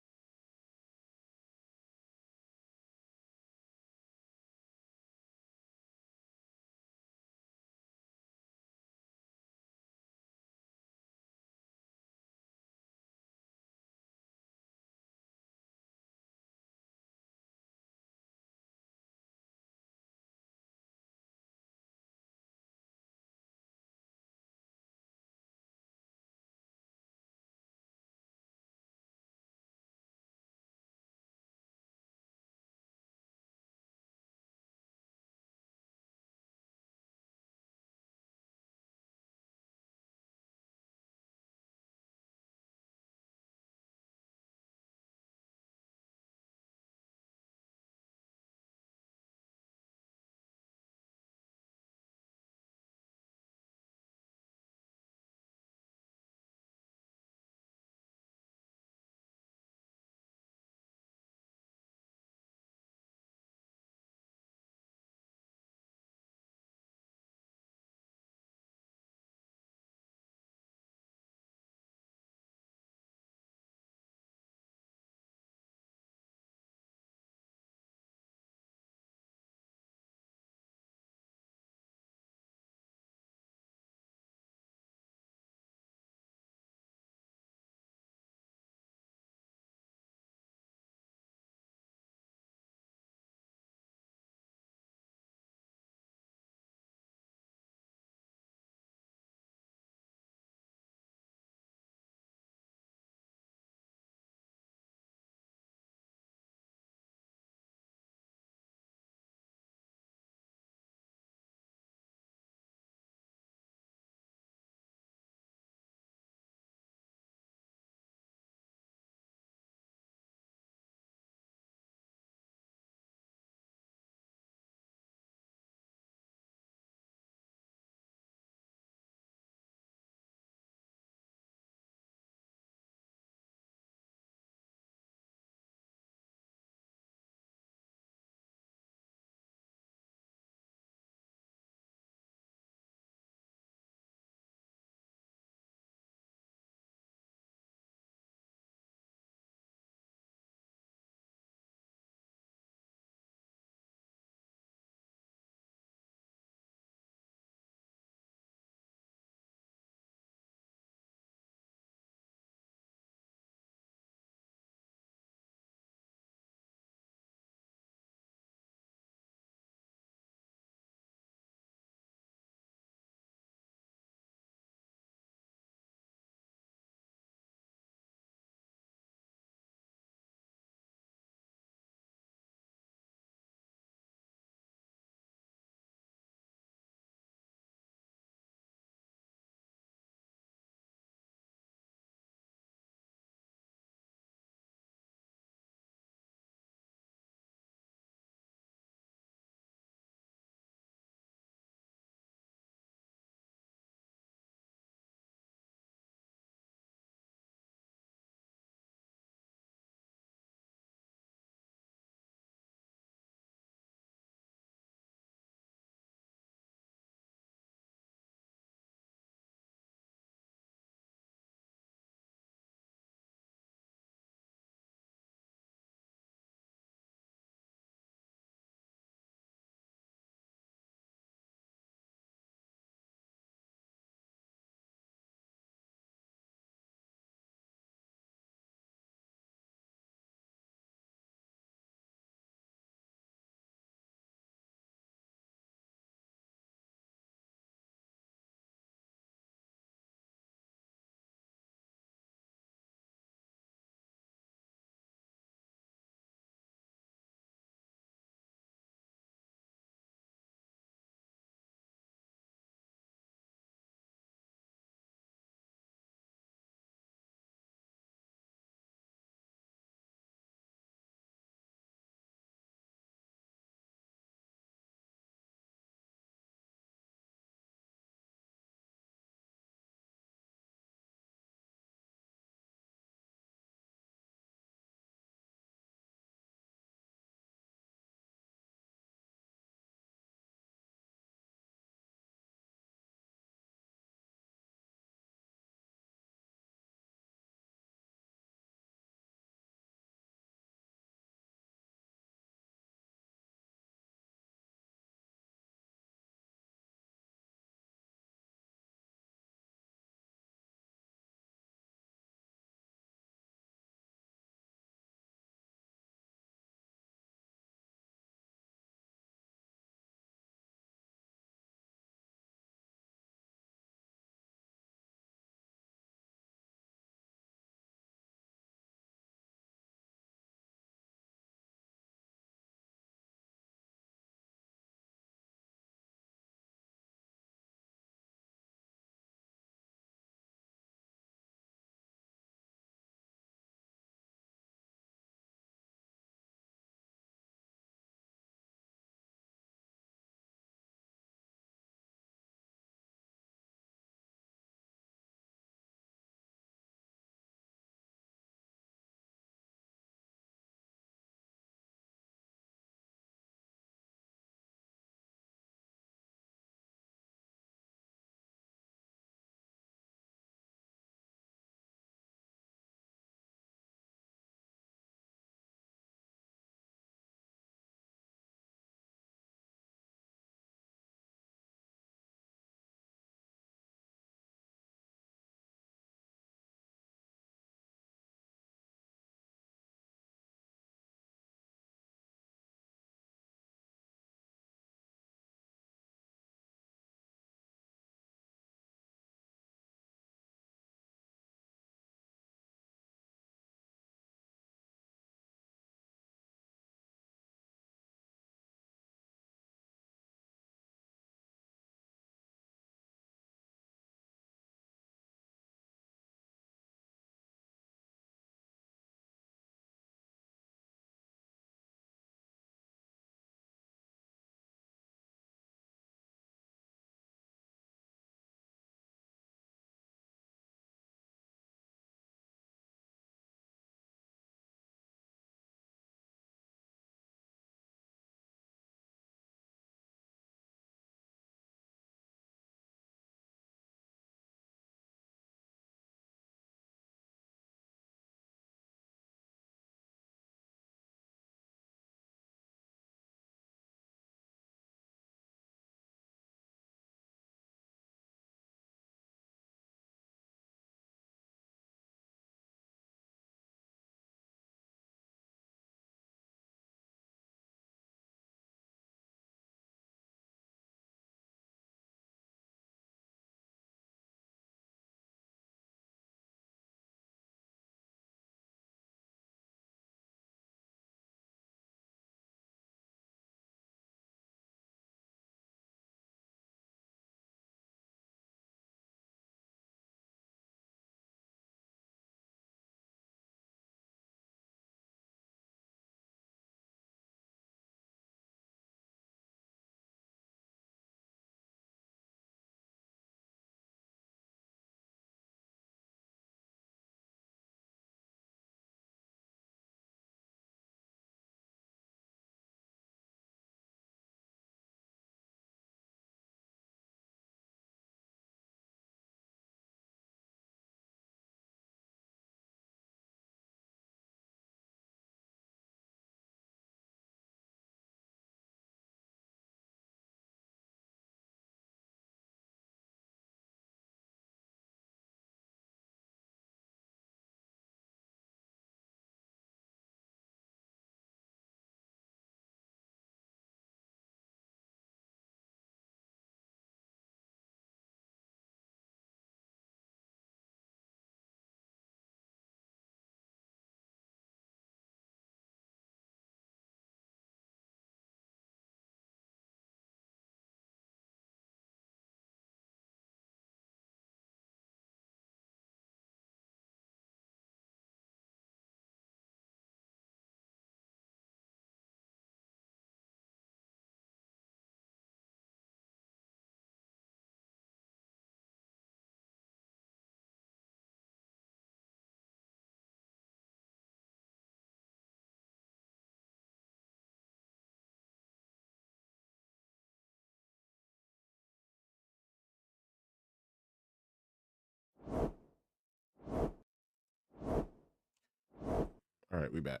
All right, we back.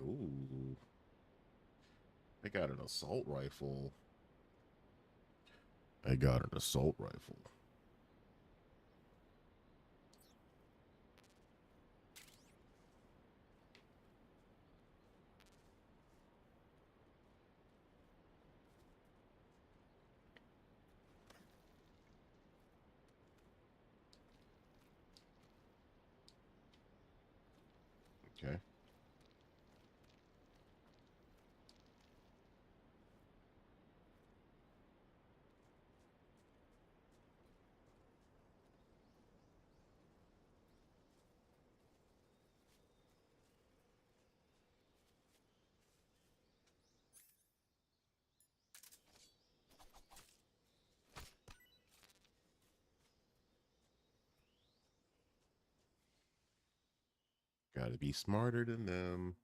Ooh. I got an assault rifle. I got an assault rifle. Okay. Gotta be smarter than them.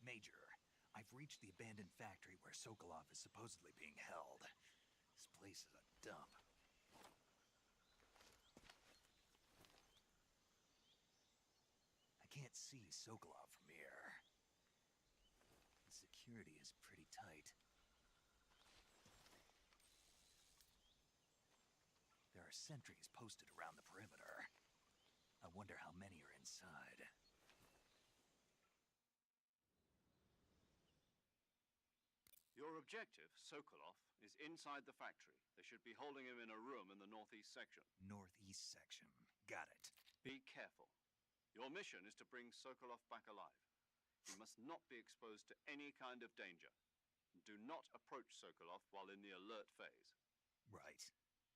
Major, I've reached the abandoned factory where Sokolov is supposedly being held. This place is a dump. I can't see Sokolov from here. The security is pretty tight. There are sentries posted around the perimeter. I wonder how many are inside. Your objective, Sokolov, is inside the factory. They should be holding him in a room in the northeast section. Northeast section. Got it. Be careful. Your mission is to bring Sokolov back alive. He must not be exposed to any kind of danger. Do not approach Sokolov while in the alert phase. Right.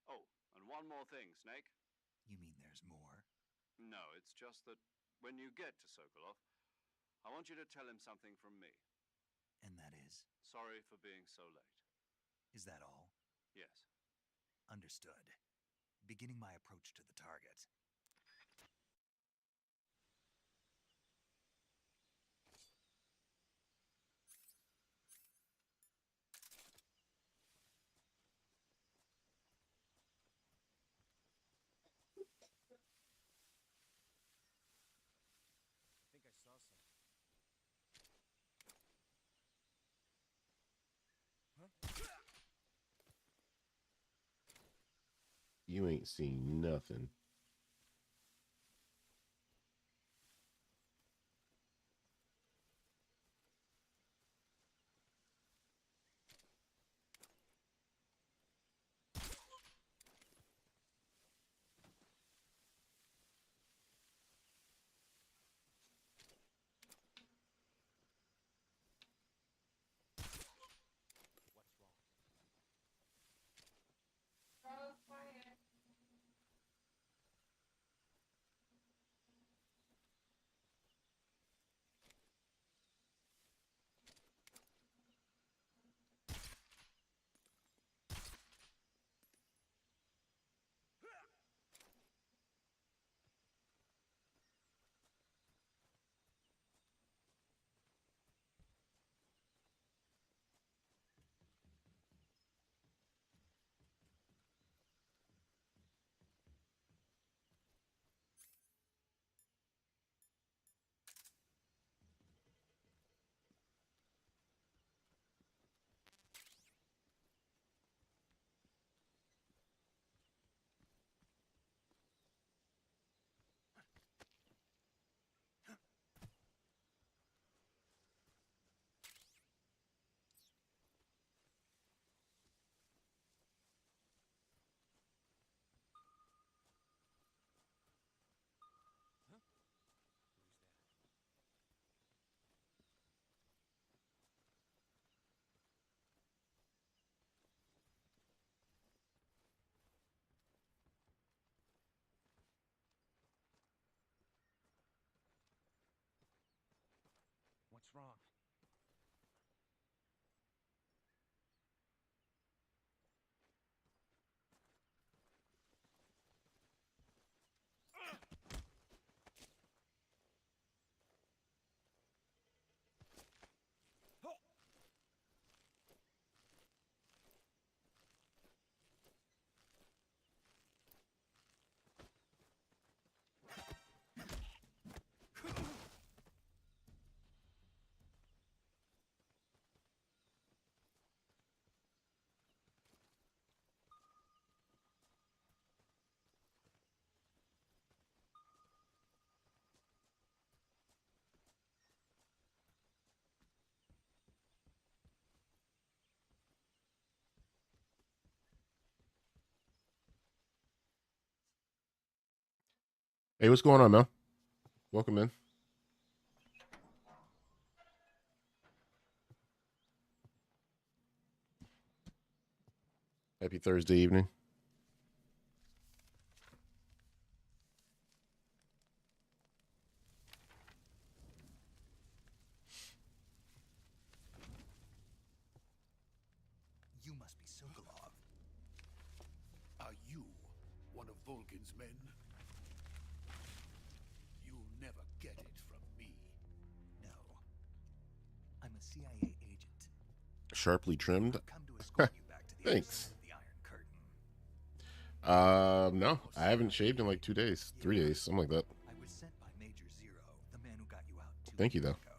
Oh, and one more thing, Snake. You mean there's more? No, it's just that when you get to Sokolov, I want you to tell him something from me. And that is? Sorry for being so late. Is that all? Yes. Understood. Beginning my approach to the target. I think I saw some. You ain't seen nothing. What's wrong? Oh, fire. What's wrong? Hey, what's going on, man? Welcome in. Happy Thursday evening. You must be Sokolov. Are you one of Volgin's men? You'll never get it from me. No. I'm a CIA agent. Sharply trimmed. I've come to escort you back to the other Thanks. side of the Iron Curtain. No, I haven't shaved in like 2 days, 3 days, something like that. I was sent by Major Zero, the man who got you out 2 Thank you, years though. ago.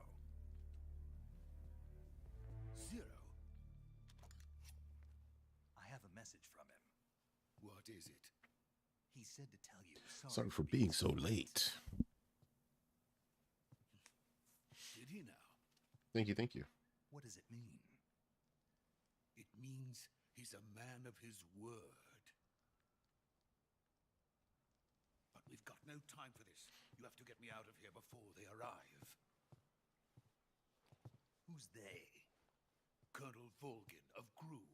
Zero? I have a message from him. What is it? He said to tell you Sorry for being so late. Did he now? Thank you, thank you. What does it mean? It means he's a man of his word. But we've got no time for this. You have to get me out of here before they arrive. Who's they? Colonel Volgin of Gru.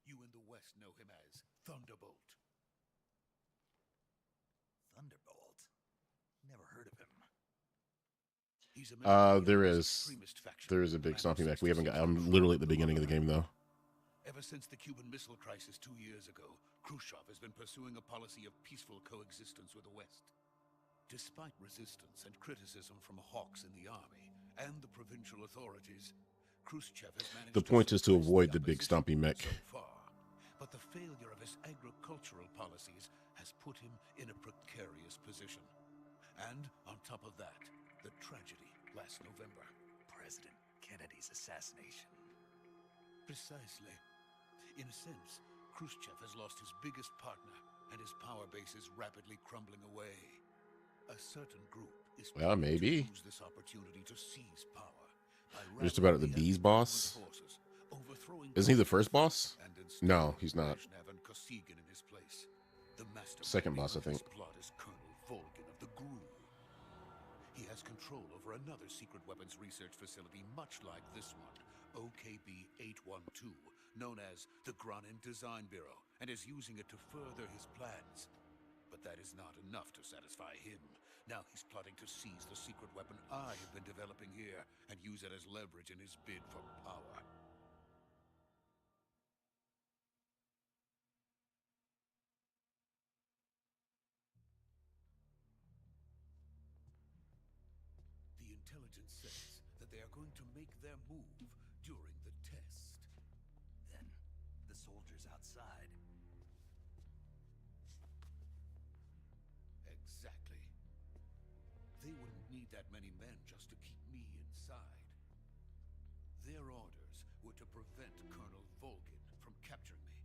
You in the West know him as Thunderbolt. Thunderbolt? Never heard of him. He's a member of the There Union is extremist faction, a big man stomping who back. We haven't got. sets I'm himself literally at up the beginning of the game though. Ever since the Cuban Missile Crisis 2 years ago, Khrushchev has been pursuing a policy of peaceful coexistence with the West. Despite resistance and criticism from hawks in the army and the provincial authorities, Khrushchev has managed The point is to suppress avoid the big opposition stomping mech. so far. But the failure of his agricultural policies has put him in a precarious position. And on top of that, the tragedy last November. President Kennedy's assassination. Precisely. In a sense, Khrushchev has lost his biggest partner, and his power base is rapidly crumbling away. A certain group is Well, planning to maybe. use this opportunity to seize power. By Just about at the rallying Bees anti-government boss? forces, overthrowing Isn't he the first boss? and No, installing he's not. Brezhnev and Kosygin in his place. The mastermind Second boss, I behind think. this plot is Colonel Volgin of the Gru. He has control over another secret weapons research facility much like this one, OKB-812, known as the Granin Design Bureau, and is using it to further his plans. But that is not enough to satisfy him. Now he's plotting to seize the secret weapon I have been developing here and use it as leverage in his bid for power. The intelligence says that they are going to make their move during the test. Then, the soldiers outside. Exactly. They wouldn't need that many men just to keep me inside. Their orders were to prevent Colonel Volgin from capturing me.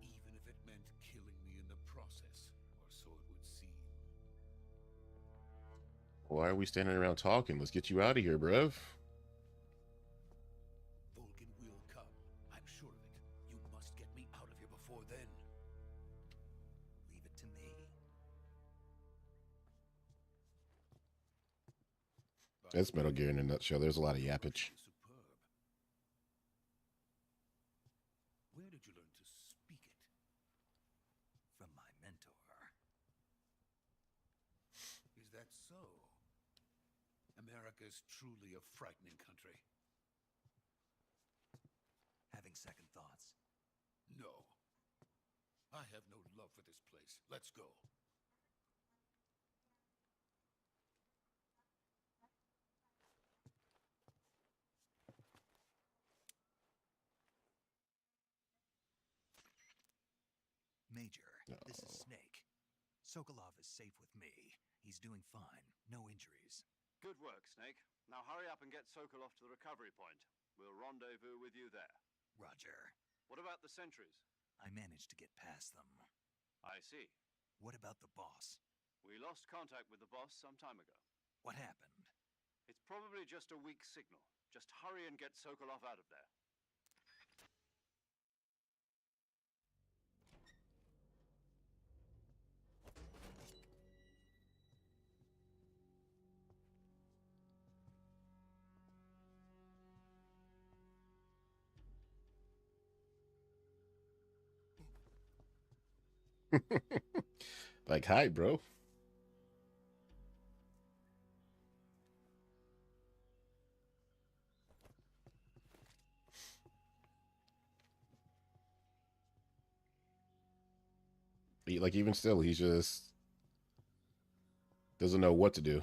Even if it meant killing me in the process, or so it would seem. Why are we standing around talking? Let's get you out of here, bruv. Volgin will come. I'm sure of it. You must get me out of here before then. Leave it to me. That's Metal Gear in a nutshell. There's a lot of yappage. Superb. Where did you learn to speak it? From my mentor. Is that is truly a frightening country. Having second thoughts. No. I have no love for this place. Let's go. Major, this is Snake. Sokolov is safe with me. He's doing fine. No injuries. Good work, Snake. Now hurry up and get Sokolov to the recovery point. We'll rendezvous with you there. Roger. What about the sentries? I managed to get past them. I see. What about the boss? We lost contact with the boss some time ago. What happened? It's probably just a weak signal. Just hurry and get Sokolov out of there. Like, hi, bro. Like, even still, he just doesn't know what to do.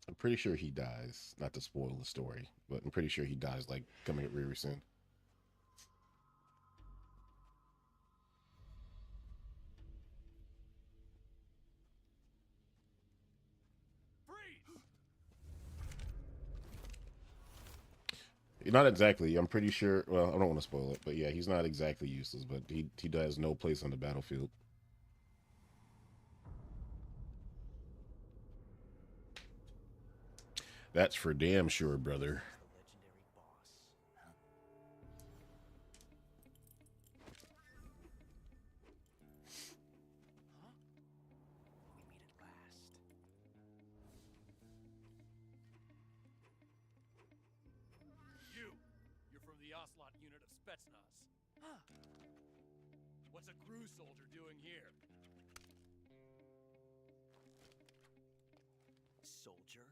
I'm pretty sure he dies. Not to spoil the story, but I'm pretty sure he dies, like, coming up very soon. Not exactly. I'm pretty sure. Well, I don't want to spoil it, but yeah, he's not exactly useless, but he does no place on the battlefield. That's for damn sure, brother. The legendary boss. Huh? Huh? We meet at last. You're from the Ocelot unit of Spetsnaz. What's a GRU soldier doing here? Soldier?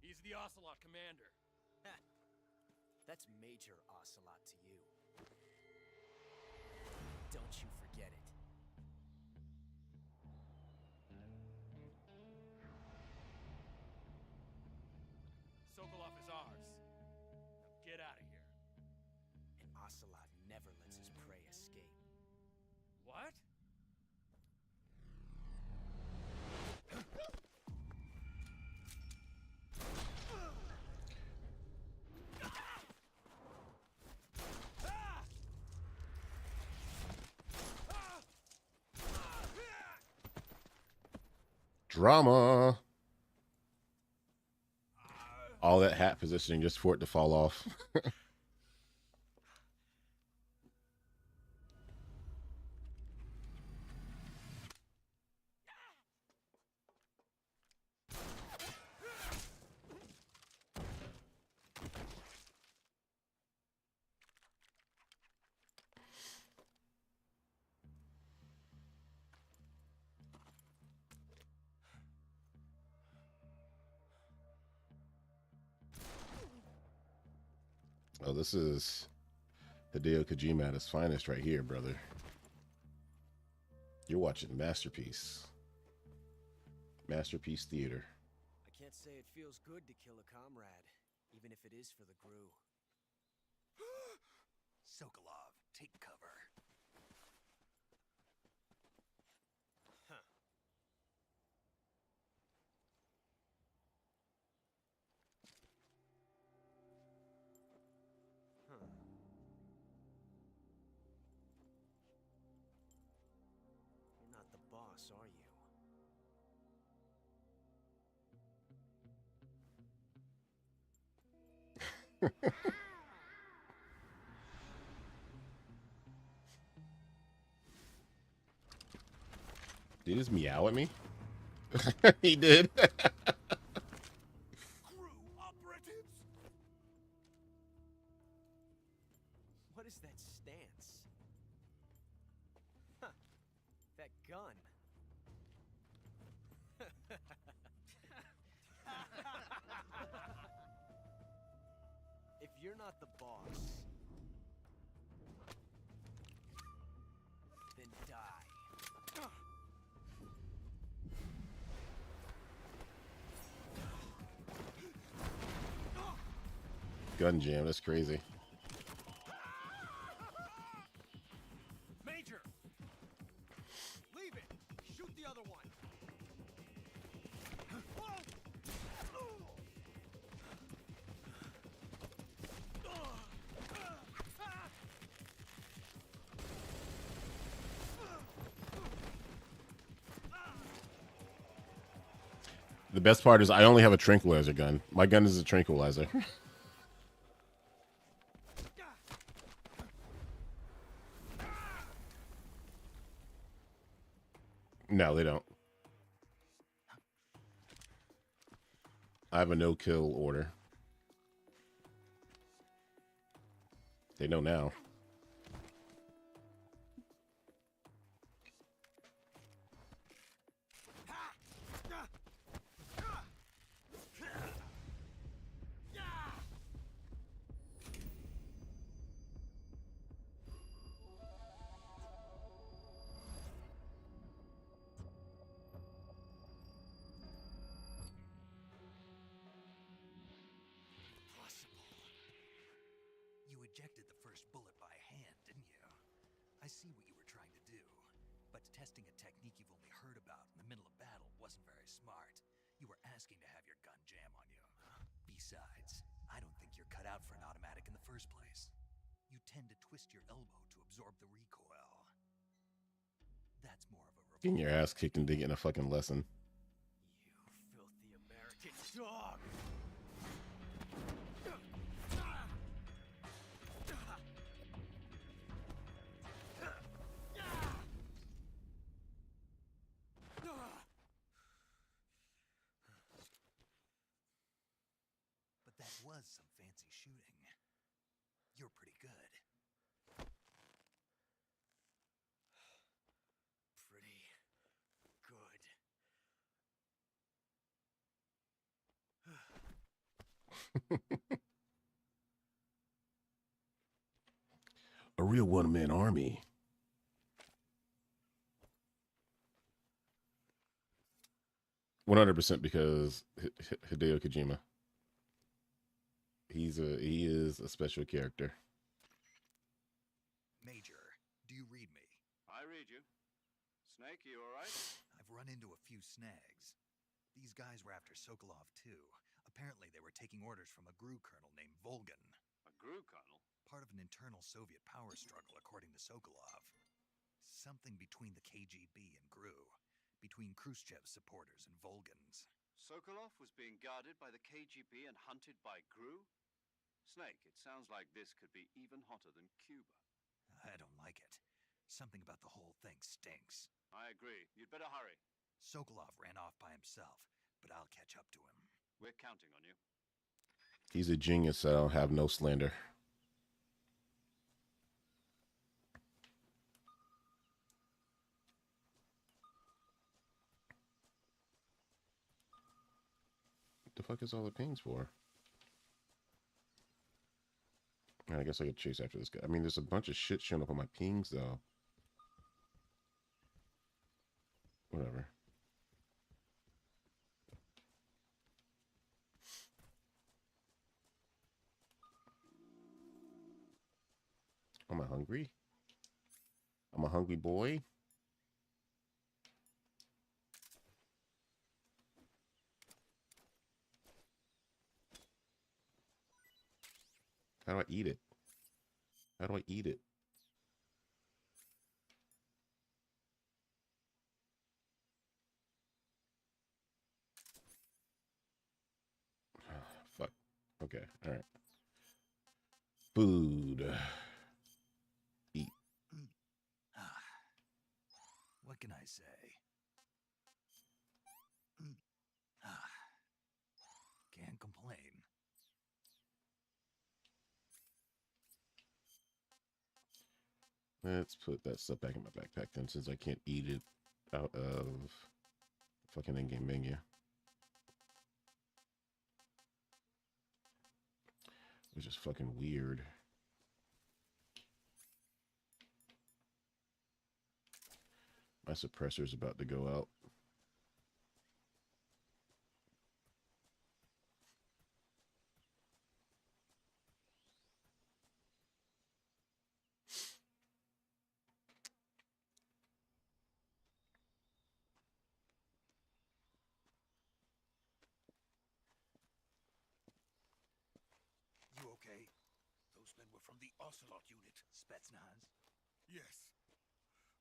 He's the Ocelot commander. That's Major Ocelot to you. Don't you forget it. Sokolov is ours. Now get out of here. And Ocelot never lets his prey escape. What? Drama. All that hat positioning just for it to fall off. Oh, this is Hideo Kojima at his finest right here, brother. You're watching Masterpiece. Masterpiece Theater. I can't say it feels good to kill a comrade, even if it is for the GRU. Sokolov, take cover. Huh. Huh. You're not the boss, are you? Did he just meow at me? He did. Crew operatives? What is that stance? Huh. That gun. If you're not the boss, then die. Gun jam. That's crazy. Major! Leave it! Shoot the other one! The best part is I only have a tranquilizer gun. My gun is a tranquilizer. No, they don't. I have a no-kill order. They know now. You ejected the first bullet by hand, didn't you? I see what you were trying to do. But testing a technique you've only heard about in the middle of battle wasn't very smart. You were asking to have your gun jam on you. Besides, I don't think you're cut out for an automatic in the first place. You tend to twist your elbow to absorb the recoil. That's more of a revolver. Getting your ass kicked and getting a fucking lesson. You filthy American dog! But that was some fancy shooting. You're pretty good. Pretty good. A real one-man army. %, because Hideo Kojima. He is a special character. Major, do you read me? I read you. Snake, you all right? I've run into a few snags. These guys were after Sokolov too. Apparently they were taking orders from a GRU colonel named Volgan. A GRU colonel? Part of an internal Soviet power struggle, according to Sokolov. Something between the KGB and GRU. Between Khrushchev's supporters and Volgan's. Sokolov was being guarded by the KGB and hunted by GRU? Snake, it sounds like this could be even hotter than Cuba. I don't like it. Something about the whole thing stinks. I agree. You'd better hurry. Sokolov ran off by himself, but I'll catch up to him. We're counting on you. He's a genius, so I don't have no slander. What the fuck is all the pings for? I guess I could chase after this guy. I mean, there's a bunch of shit showing up on my pings, though. Whatever. Am I hungry? I'm a hungry boy. How do I eat it? How do I eat it? Fuck. Okay. All right. Food. Eat. What can I say? Let's put that stuff back in my backpack then, since I can't eat it out of fucking in-game menu. Which is fucking weird. My suppressor's about to go out. You okay? Those men were from the Ocelot unit. Spetsnaz? Yes.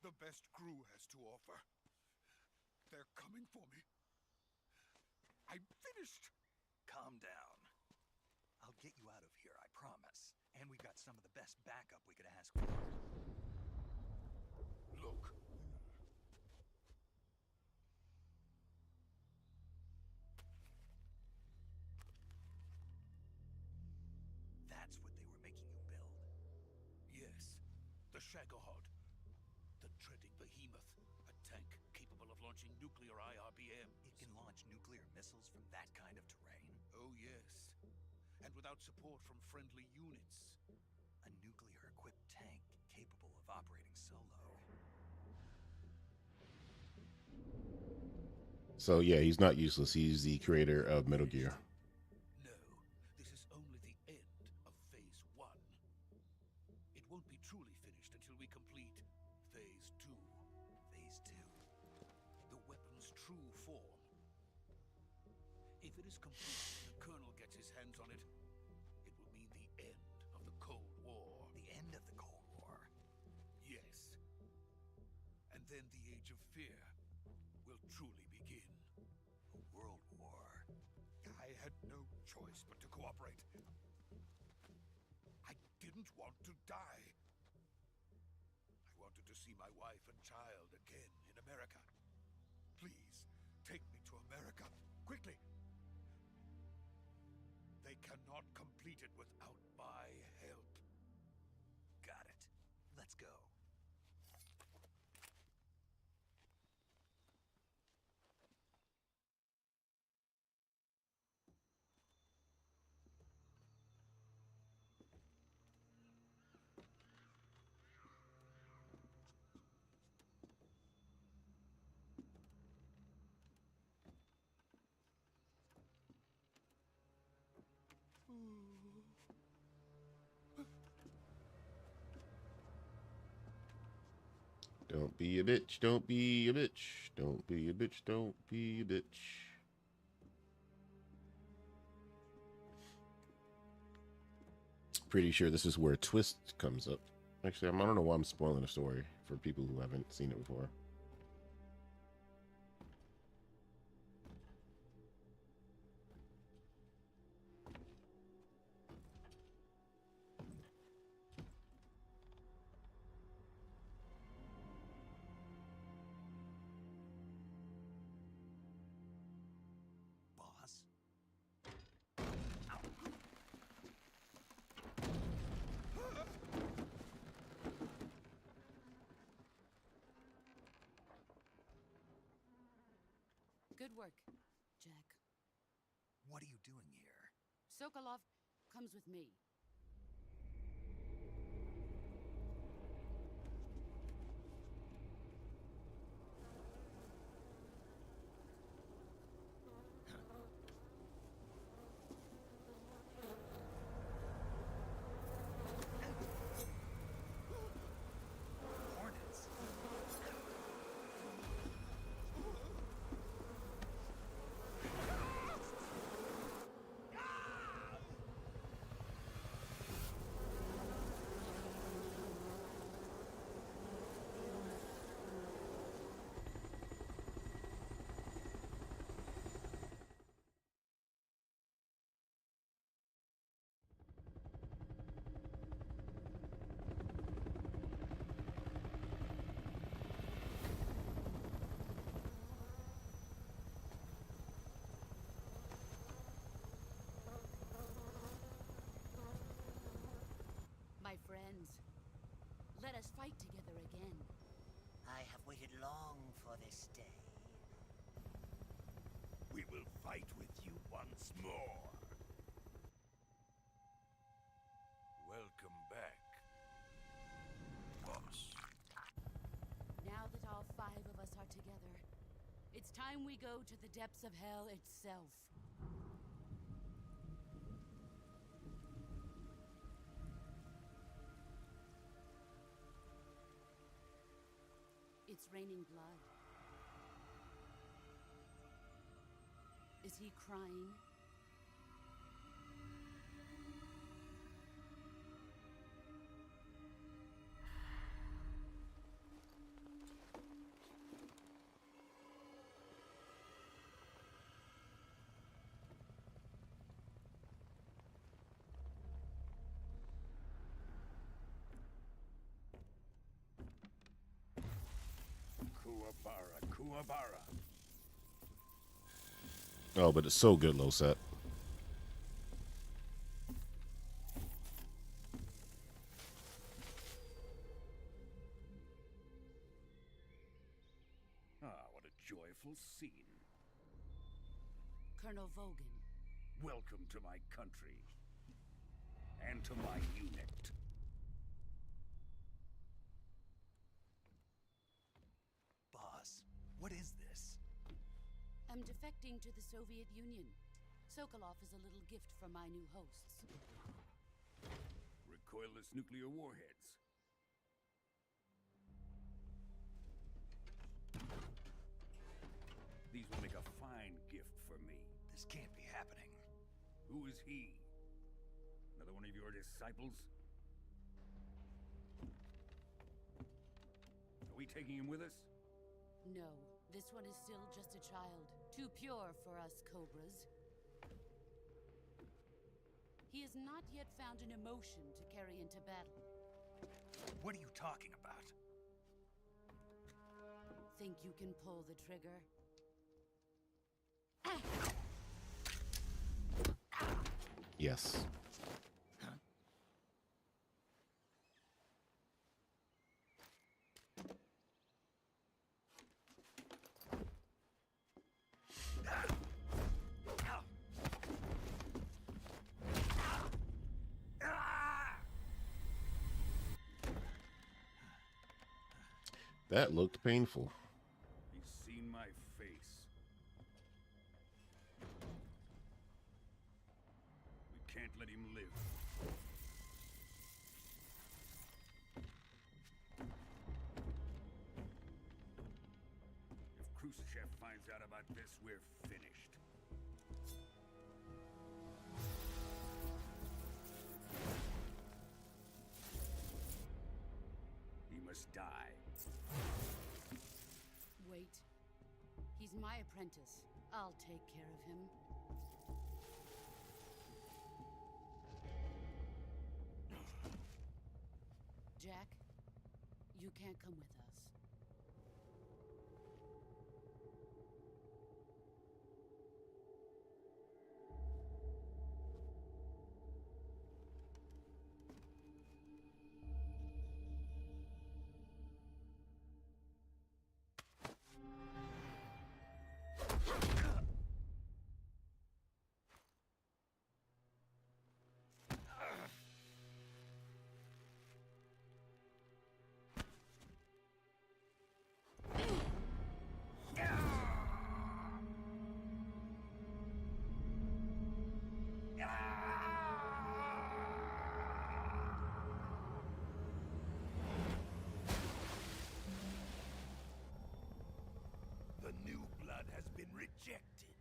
The best crew has to offer. They're coming for me. I'm finished. Calm down. I'll get you out of here, I promise. And we got some of the best backup we could ask for. Look. That's what they were making you build. Yes. The Shagohod. The treading behemoth. A tank capable of launching nuclear IRBM. It can launch nuclear missiles from that kind of terrain? Oh, yes. And without support from friendly units. A nuclear-equipped tank capable of operating solo. So yeah, he's not useless. He's the creator of Metal Gear. No, this is only the end of Phase 1. It won't be truly finished until we complete Phase 2. Phase 2? The weapon's true form. If it is complete and the Colonel gets his hands on it, it will mean the end of the Cold War. The end of the Cold War? Yes. And then the Age of Fear will truly begin. A world war? I had no choice but to cooperate. I didn't want to die. I wanted to see my wife and child again in America. Please, take me to America, quickly. They cannot complete it without my help. Got it. Let's go. Don't be a bitch. Don't be a bitch. Don't be a bitch. Don't be a bitch. Pretty sure this is where Twist comes up. Actually, I don't know why I'm spoiling the story for people who haven't seen it before. Boss? Good work, Jack. What are you doing here? Sokolov comes with me. Hornets? Let us fight together again. I have waited long for this day. We will fight with you once more. Welcome back, boss. Now that all 5 of us are together, it's time we go to the depths of hell itself. It's raining blood. Is he crying? Kuwabara. Oh, but it's so good, Losat. Ah, what a joyful scene. Colonel Vogan. Welcome to my country. And to my unit. Boss, what is this? I'm defecting to the Soviet Union. Sokolov is a little gift from my new hosts. Recoilless nuclear warheads. These will make a fine gift for me. This can't be happening. Who is he? Another one of your disciples? Are we taking him with us? No, this one is still just a child. Too pure for us Cobras. He has not yet found an emotion to carry into battle. What are you talking about? Think you can pull the trigger? Yes. That looked painful. He's seen my face. We can't let him live. If Khrushchev finds out about this, we're finished. He must die. Wait. He's my apprentice. I'll take care of him. Jack, you can't come with us. The new blood has been rejected.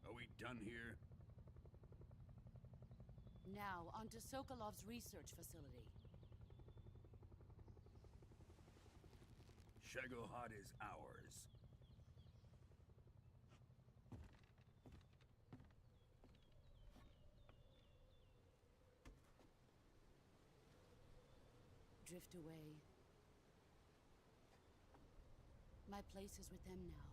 Are we done here? Now, onto Sokolov's research facility. Shagohod is ours. Drift away. My place is with them now.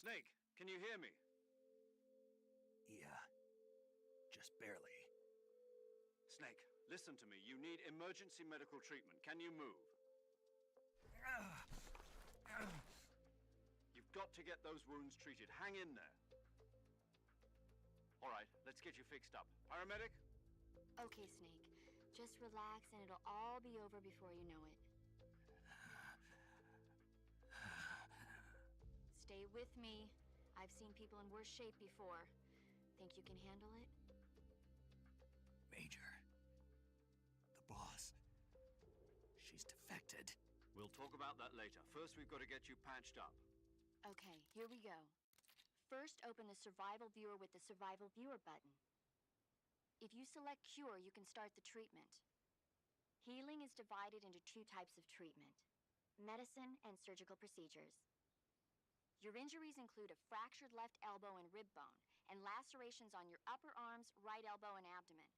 Snake, can you hear me? Yeah. Just barely. Snake, listen to me. You need emergency medical treatment. Can you move? You've got to get those wounds treated. Hang in there. All right, let's get you fixed up. Paramedic? Okay, Snake. Just relax and it'll all be over before you know it. Stay with me. I've seen people in worse shape before. Think you can handle it? Major. The boss. She's defected. We'll talk about that later. First, we've got to get you patched up. Okay, here we go. First, open the Survival Viewer with the Survival Viewer button. If you select Cure, you can start the treatment. Healing is divided into two types of treatment: medicine and surgical procedures. Your injuries include a fractured left elbow and rib bone, and lacerations on your upper arms, right elbow, and abdomen.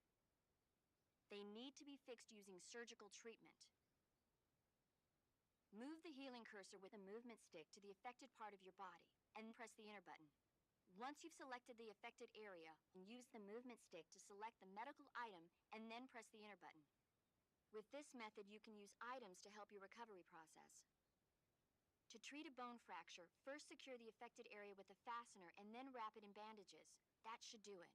They need to be fixed using surgical treatment. Move the healing cursor with a movement stick to the affected part of your body, and press the enter button. Once you've selected the affected area, use the movement stick to select the medical item, and then press the enter button. With this method, you can use items to help your recovery process. To treat a bone fracture, first secure the affected area with a fastener and then wrap it in bandages. That should do it.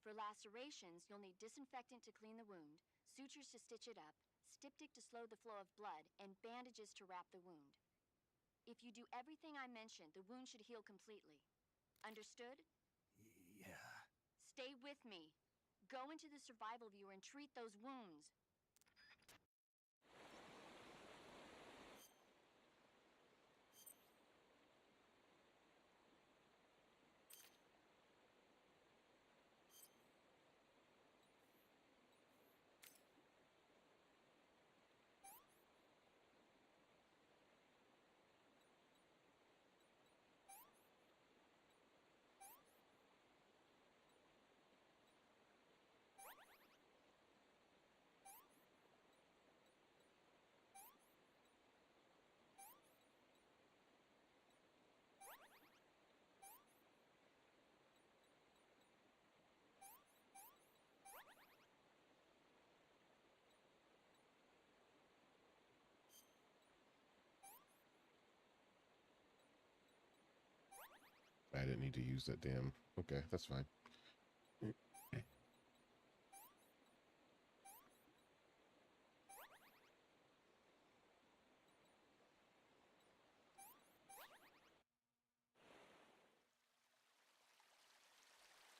For lacerations, you'll need disinfectant to clean the wound, sutures to stitch it up, styptic to slow the flow of blood, and bandages to wrap the wound. If you do everything I mentioned, the wound should heal completely. Understood? Yeah. Stay with me. Go into the Survival Viewer and treat those wounds. I didn't need to use that damn. Okay, that's fine.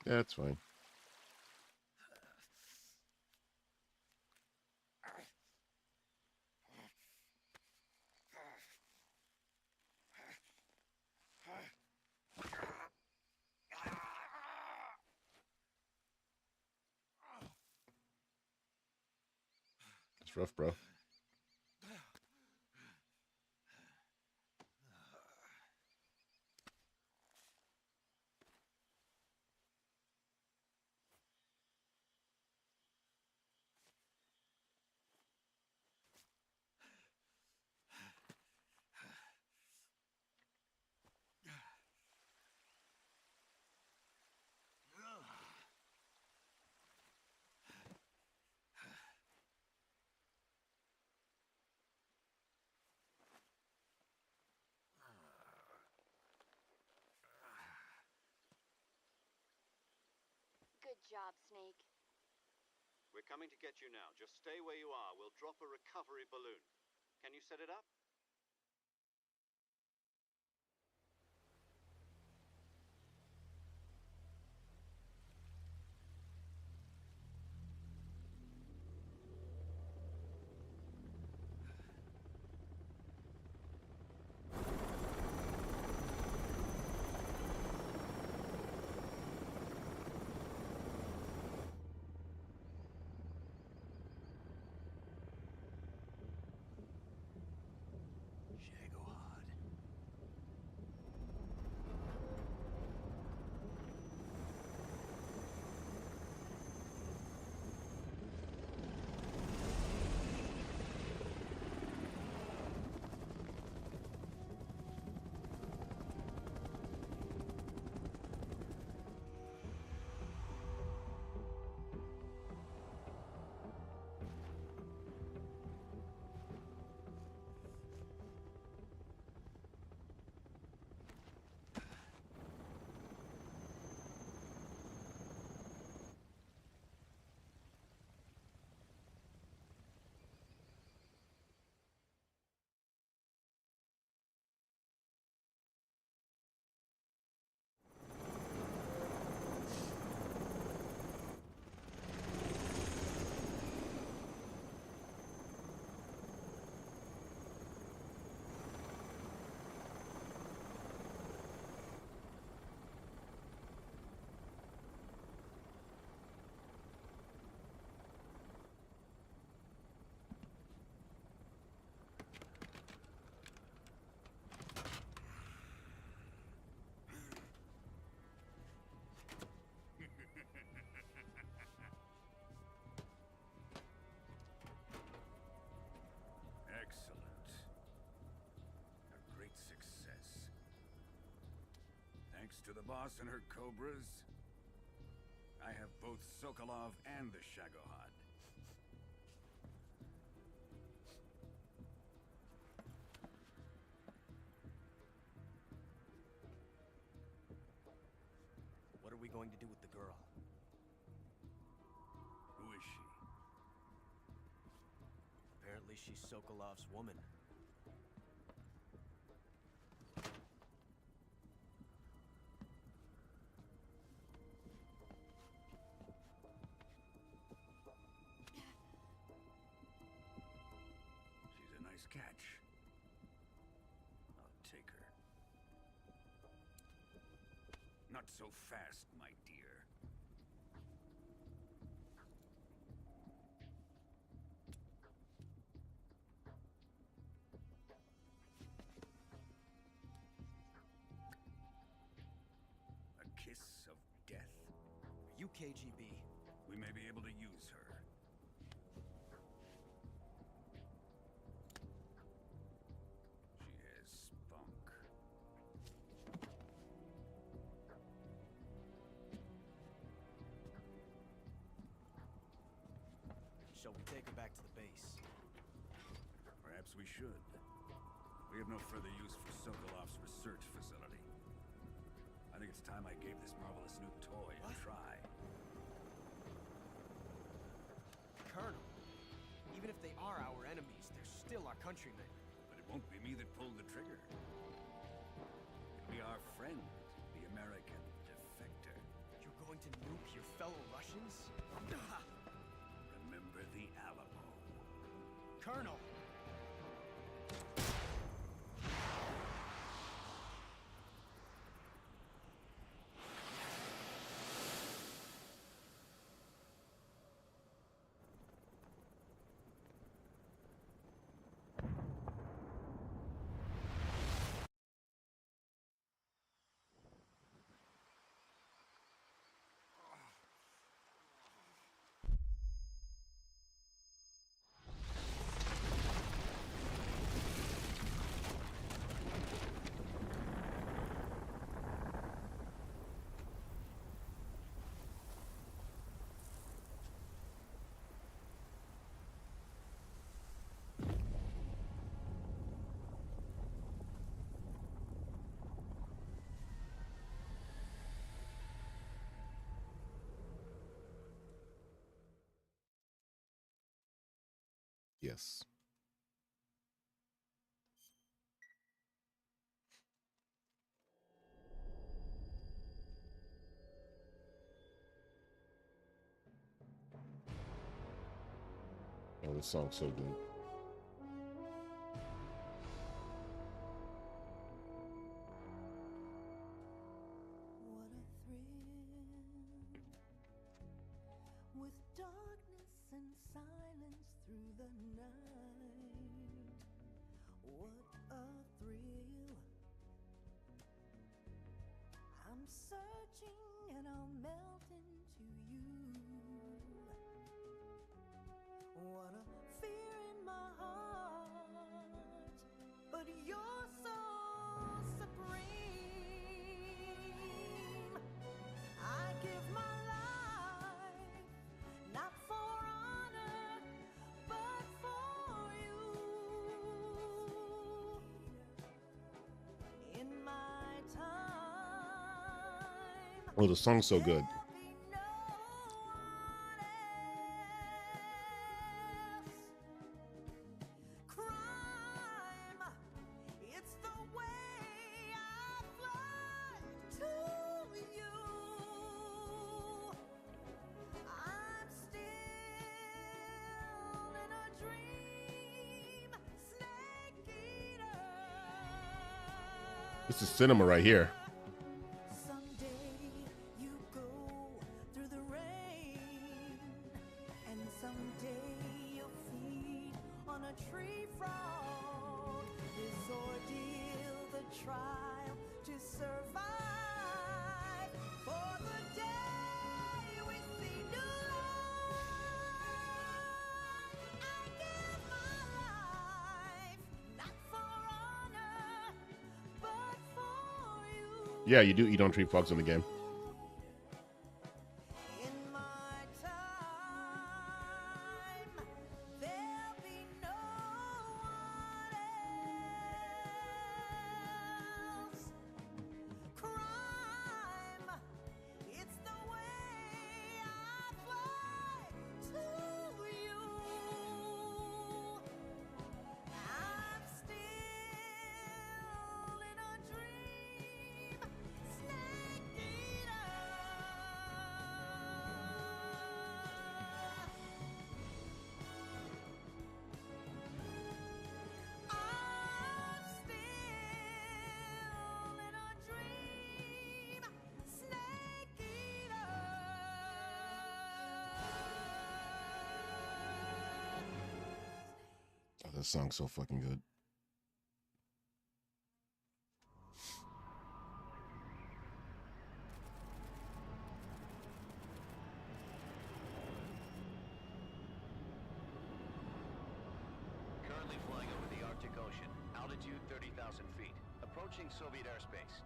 That's fine. It's rough, bro. Good job, Snake. We're coming to get you now. Just stay where you are. We'll drop a recovery balloon. Can you set it up? Excellent. A great success. Thanks to the boss and her cobras, I have both Sokolov and the Shagohod. What are we going to do with the girl? Who is she? Apparently she's Sokolov's woman. She's a nice catch. I'll take her. Not so fast, my dear. A kiss of death. Are you KGB? We may be able to use her. She has spunk. Shall we take her back to the base? Perhaps we should. We have no further use for Sokolov's research facility. I think it's time I gave this marvelous new toy a try. Colonel, even if they are our enemies, they're still our countrymen. But it won't be me that pulled the trigger. It'll be our friend, the American defector. You're going to nuke your fellow Russians? Remember the Alamo. Colonel! Yes. Oh, this song's so good. With darkness and silence through the night, what a thrill. I'm searching and I'll melt into you. What a fear in my heart, but you're so supreme. I give my life, not for honor, but for you. In my time, Oh, the song's so good. it's the way I fly to you. I'm still in a dream, snake eater. This is cinema right here. Someday you go through the rain, and someday you'll feed on a tree frog. This ordeal, the trial to survive, for the day we see new light. I give my life, not for honor, but for you. Yeah, you do eat on tree frogs in the game. In my time, there'll be no one else. Crime, it's the way I fly to you. I'm still in a dream, snake eater. I'm still in a dream, snake eater. Oh, this song's so fucking good. Currently flying over the Arctic Ocean. Altitude 30,000 feet. Approaching Soviet airspace.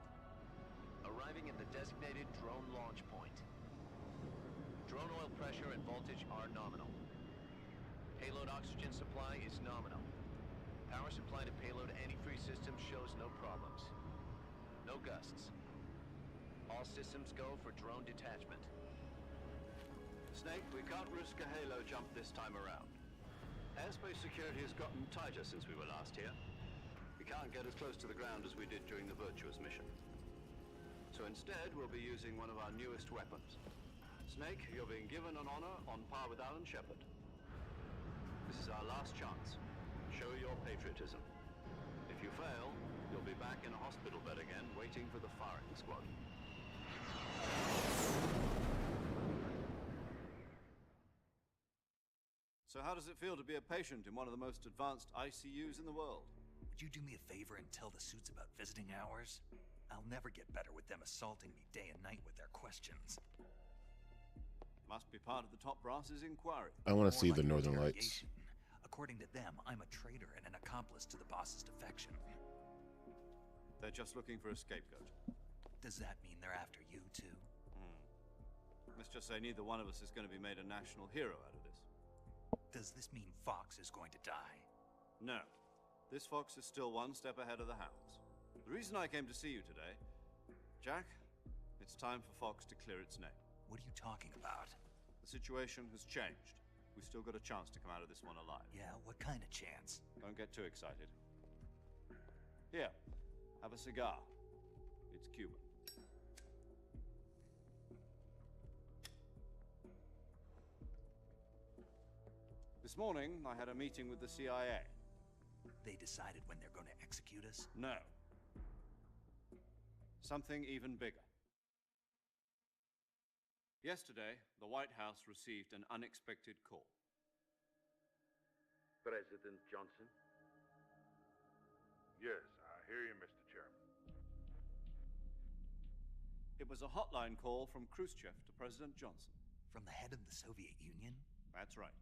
Arriving at the designated drone launch point. Drone oil pressure and voltage are nominal. Payload oxygen supply is nominal. Power supply to payload antifreeze system shows no problems. No gusts. All systems go for drone detachment. Snake, we can't risk a halo jump this time around. Airspace security has gotten tighter since we were last here. We can't get as close to the ground as we did during the Virtuous mission. So instead, we'll be using one of our newest weapons. Snake, you're being given an honor on par with Alan Shepard. This is our last chance. Show your patriotism. If you fail, you'll be back in a hospital bed again, waiting for the firing squad. So how does it feel to be a patient in one of the most advanced ICUs in the world? Would you do me a favor and tell the suits about visiting hours? I'll never get better with them assaulting me day and night with their questions. Must be part of the top brass's inquiry. I want to More see like the Northern Lights. interrogation. According to them, I'm a traitor and an accomplice to the boss's defection. They're just looking for a scapegoat. Does that mean they're after you too? Let's just say neither one of us is going to be made a national hero out of this. Does this mean Fox is going to die? No. This fox is still one step ahead of the hounds. The reason I came to see you today, Jack, it's time for Fox to clear its name. What are you talking about? The situation has changed. we've still got a chance to come out of this one alive. Yeah, what kind of chance? Don't get too excited. Here, have a cigar. It's Cuban. This morning, I had a meeting with the CIA. They decided when they're going to execute us? No. Something even bigger. Yesterday, the White House received an unexpected call. President Johnson? Yes, I hear you, Mr. Chairman. It was a hotline call from Khrushchev to President Johnson. From the head of the Soviet Union? That's right.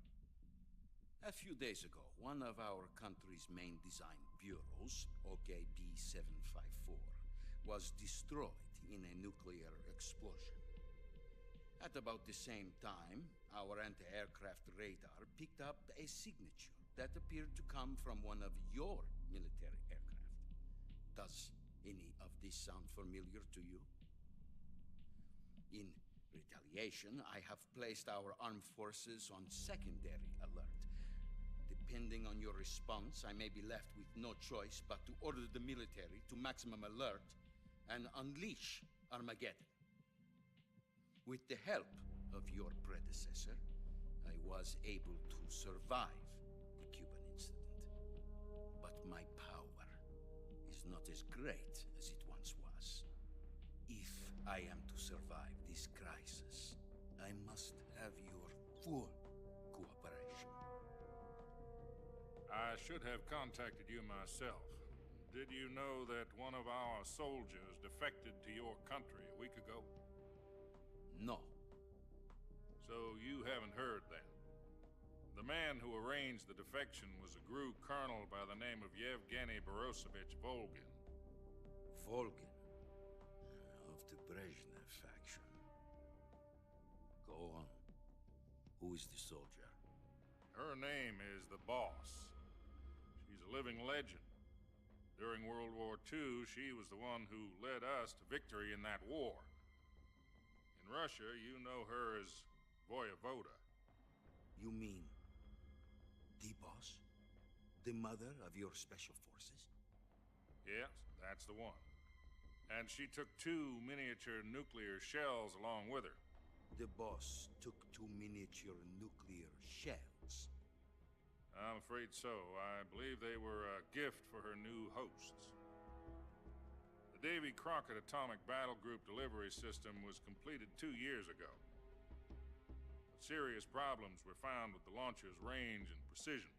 A few days ago, one of our country's main design bureaus, OKB 754, was destroyed in a nuclear explosion. At about the same time, our anti-aircraft radar picked up a signature that appeared to come from one of your military aircraft. Does any of this sound familiar to you? In retaliation, I have placed our armed forces on secondary alert. Depending on your response, I may be left with no choice but to order the military to maximum alert and unleash Armageddon. With the help of your predecessor, I was able to survive the Cuban incident. But my power is not as great as it once was. If I am to survive this crisis, I must have your full cooperation. I should have contacted you myself. Did you know that one of our soldiers defected to your country a week ago? No. So you haven't heard then. The man who arranged the defection was a GRU colonel by the name of Yevgeny Borosovich Volgin. Volgin? Of the Brezhnev faction. Go on. Who is the soldier? Her name is the Boss. She's a living legend. During World War II, she was the one who led us to victory in that war. In Russia, you know her as Voyevoda. You mean the Boss? The mother of your special forces? Yes, that's the one. And she took 2 miniature nuclear shells along with her. The Boss took 2 miniature nuclear shells? I'm afraid so. I believe they were a gift for her new hosts. The Davy Crockett Atomic Battle Group delivery system was completed 2 years ago. But serious problems were found with the launcher's range and precision.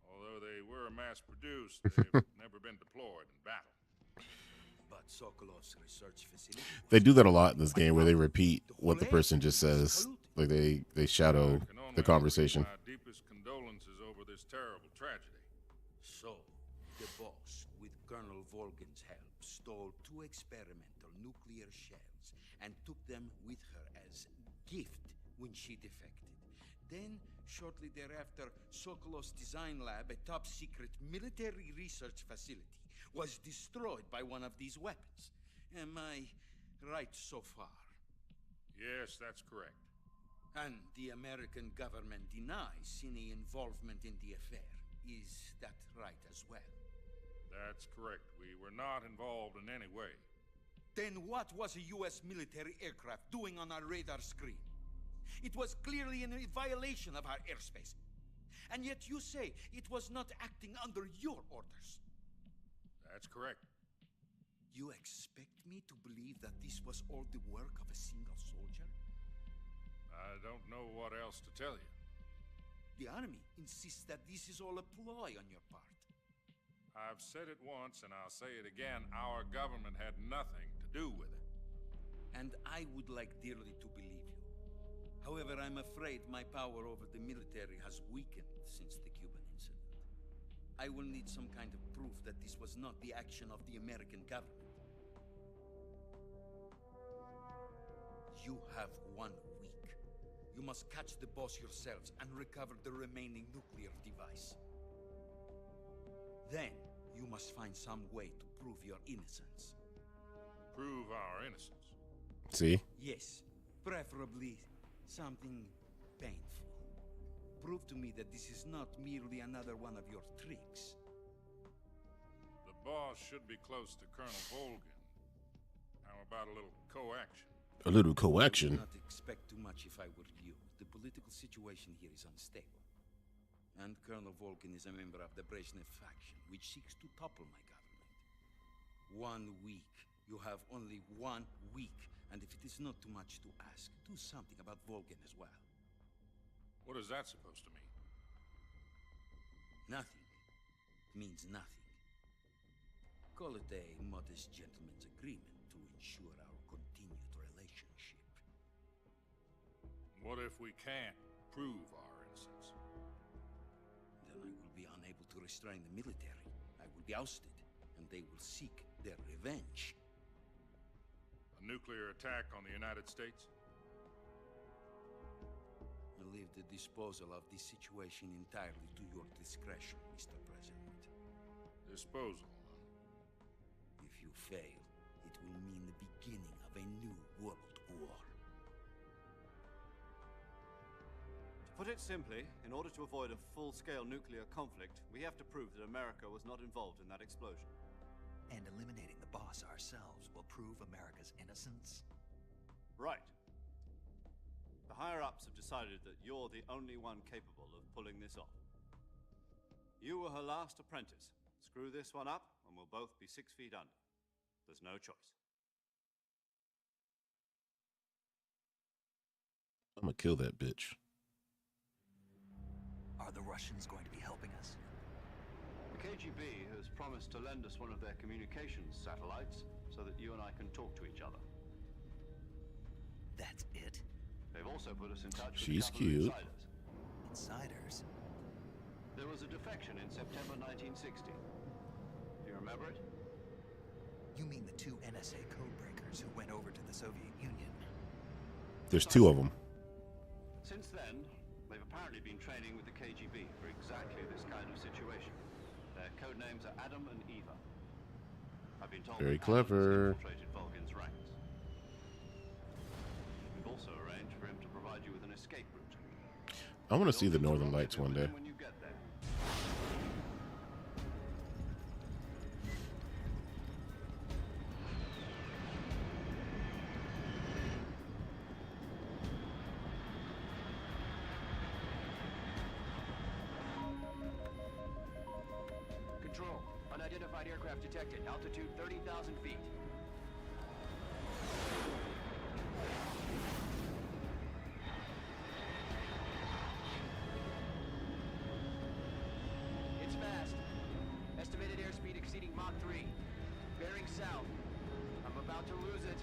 Although they were mass-produced, they've never been deployed in battle. But Sokolov's research facility... They do that a lot in this game where they repeat what the person just says. Like they shadow the conversation. My deepest condolences over this terrible tragedy. So, the Boss, with Colonel Volgin's help, stole 2 experimental nuclear shells and took them with her as gift when she defected. Then, shortly thereafter, Sokolov's design lab, a top-secret military research facility, was destroyed by one of these weapons. Am I right so far? Yes, that's correct. And the American government denies any involvement in the affair. Is that right as well? That's correct. We were not involved in any way. Then what was a U.S. military aircraft doing on our radar screen? It was clearly in a violation of our airspace. And yet you say it was not acting under your orders. That's correct. You expect me to believe that this was all the work of a single soldier? I don't know what else to tell you. The army insists that this is all a ploy on your part. I've said it once and I'll say it again. Our government had nothing to do with it. And I would like dearly to believe you. However, I'm afraid my power over the military has weakened since the Cuban incident. I will need some kind of proof that this was not the action of the American government. You have 1 week. You must catch the Boss yourselves and recover the remaining nuclear device. Then, you must find some way to prove your innocence. Prove our innocence? See? Yes, preferably something painful. prove to me that this is not merely another one of your tricks. The boss should be close to Colonel Volgin. How about a little co-action? A little co-action? I would not expect too much if I were you. The political situation here is unstable. And Colonel Volgin is a member of the Brezhnev faction, which seeks to topple my government. 1 week. You have only 1 week. And if it is not too much to ask, do something about Volgin as well. What is that supposed to mean? Nothing. It means nothing. Call it a modest gentleman's agreement to ensure our continued relationship. What if we can't prove our innocence? Then I will be unable to restrain the military. I will be ousted, and they will seek their revenge. A nuclear attack on the United States? I leave the disposal of this situation entirely to your discretion, Mr. President. Disposal? If you fail, it will mean the beginning of a new world war. To put it simply, in order to avoid a full-scale nuclear conflict, we have to prove that America was not involved in that explosion. And eliminating the boss ourselves will prove America's innocence? Right. The higher-ups have decided that you're the only one capable of pulling this off. You were her last apprentice. Screw this one up, and we'll both be 6 feet under. There's no choice. I'm gonna kill that bitch. Are the Russians going to be helping us? The KGB has promised to lend us one of their communications satellites so that you and I can talk to each other. That's it? They've also put us in touch with She's a couple cute. of insiders. Insiders? There was a defection in September 1960. Do you remember it? You mean the 2 NSA codebreakers who went over to the Soviet Union? There's 2 of them. Since then, they've apparently been training with the KGB for exactly this kind of situation. Their code names are Adam and Eva. I've been told Very that Adam has clever. infiltrated Volgin's ranks. We've also arranged for him to provide you with an escape route. I want to see the Northern Lights one day. When you get there. Control. Unidentified aircraft detected. Altitude 30,000 feet. It's fast. Estimated airspeed exceeding Mach 3. Bearing south. I'm about to lose it.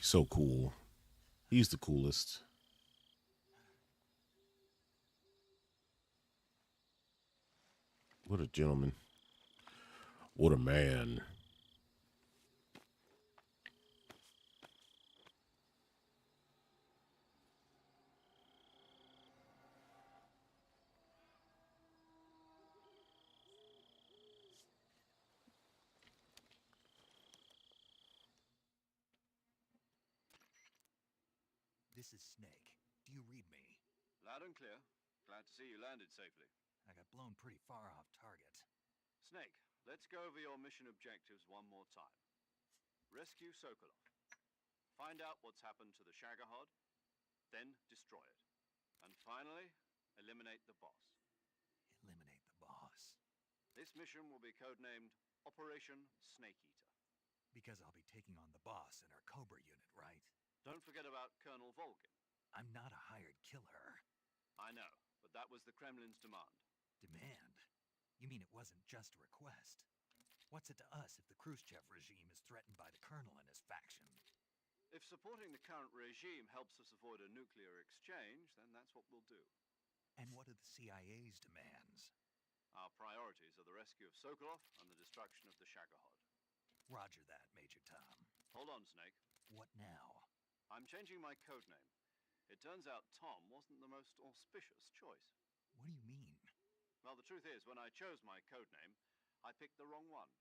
So cool. He's the coolest. What a gentleman. What a man. This is Snake. Do you read me? Loud and clear. Glad to see you landed safely. I got blown pretty far off target. Snake, let's go over your mission objectives one more time. Rescue Sokolov. Find out what's happened to the Shagohod, then destroy it. And finally, eliminate the boss. Eliminate the boss. This mission will be codenamed Operation Snake Eater. Because I'll be taking on the boss and our Cobra unit, right? Don't forget about Colonel Volgin. I'm not a hired killer. I know, but that was the Kremlin's demand. Demand? You mean it wasn't just a request? What's it to us if the Khrushchev regime is threatened by the colonel and his faction? If supporting the current regime helps us avoid a nuclear exchange, then that's what we'll do. And what are the CIA's demands? Our priorities are the rescue of Sokolov and the destruction of the Shagohod. Roger that, Major Tom. Hold on, Snake. What now? I'm changing my codename. It turns out Tom wasn't the most auspicious choice. What do you mean? Well, the truth is, when I chose my codename, I picked the wrong one.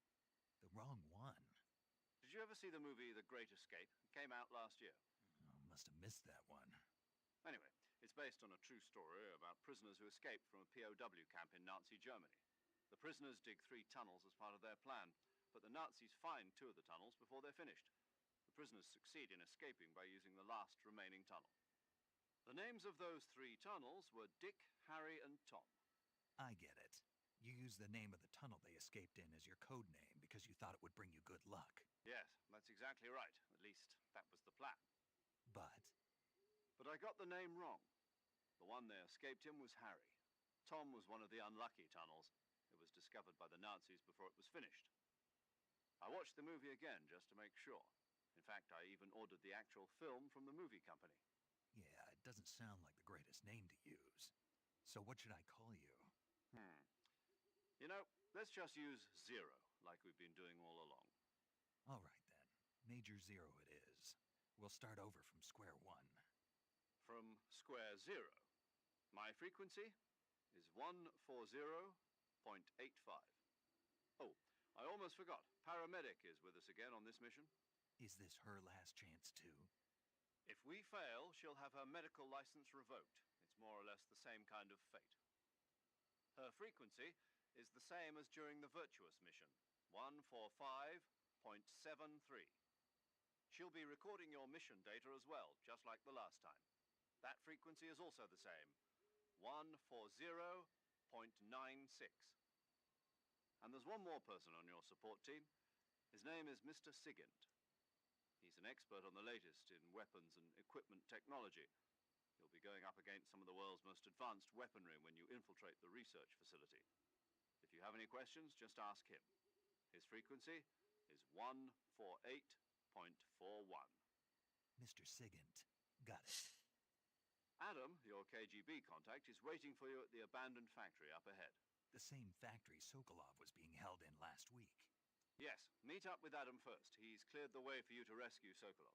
The wrong one? Did you ever see the movie The Great Escape? It came out last year. Oh, must have missed that one. Anyway, it's based on a true story about prisoners who escaped from a POW camp in Nazi Germany. The prisoners dig 3 tunnels as part of their plan, but the Nazis find 2 of the tunnels before they're finished. The prisoners succeed in escaping by using the last remaining tunnel. The names of those 3 tunnels were Dick, Harry, and Tom. I get it. You used the name of the tunnel they escaped in as your code name because you thought it would bring you good luck. Yes, that's exactly right. At least, that was the plan. But I got the name wrong. The one they escaped in was Harry. Tom was one of the unlucky tunnels. It was discovered by the Nazis before it was finished. I watched the movie again just to make sure. In fact, I even ordered the actual film from the movie company. Yeah, it doesn't sound like the greatest name to use. So what should I call you? You know, let's just use Zero, like we've been doing all along. All right, then. Major Zero it is. We'll start over from square one. From square zero. My frequency is 140.85. Oh, I almost forgot. Paramedic is with us again on this mission. Is this her last chance, too? If we fail, she'll have her medical license revoked. It's more or less the same kind of fate. Her frequency is the same as during the Virtuous mission, 145.73. She'll be recording your mission data as well, just like the last time. That frequency is also the same, 140.96. And there's one more person on your support team. His name is Mr. Sigint. He's an expert on the latest in weapons and equipment technology. You'll be going up against some of the world's most advanced weaponry when you infiltrate the research facility. If you have any questions, just ask him. His frequency is 148.41. Mr. Sigint. Got it. Adam, your KGB contact, is waiting for you at the abandoned factory up ahead. The same factory Sokolov was being held in last week. Yes, meet up with Adam first. He's cleared the way for you to rescue Sokolov.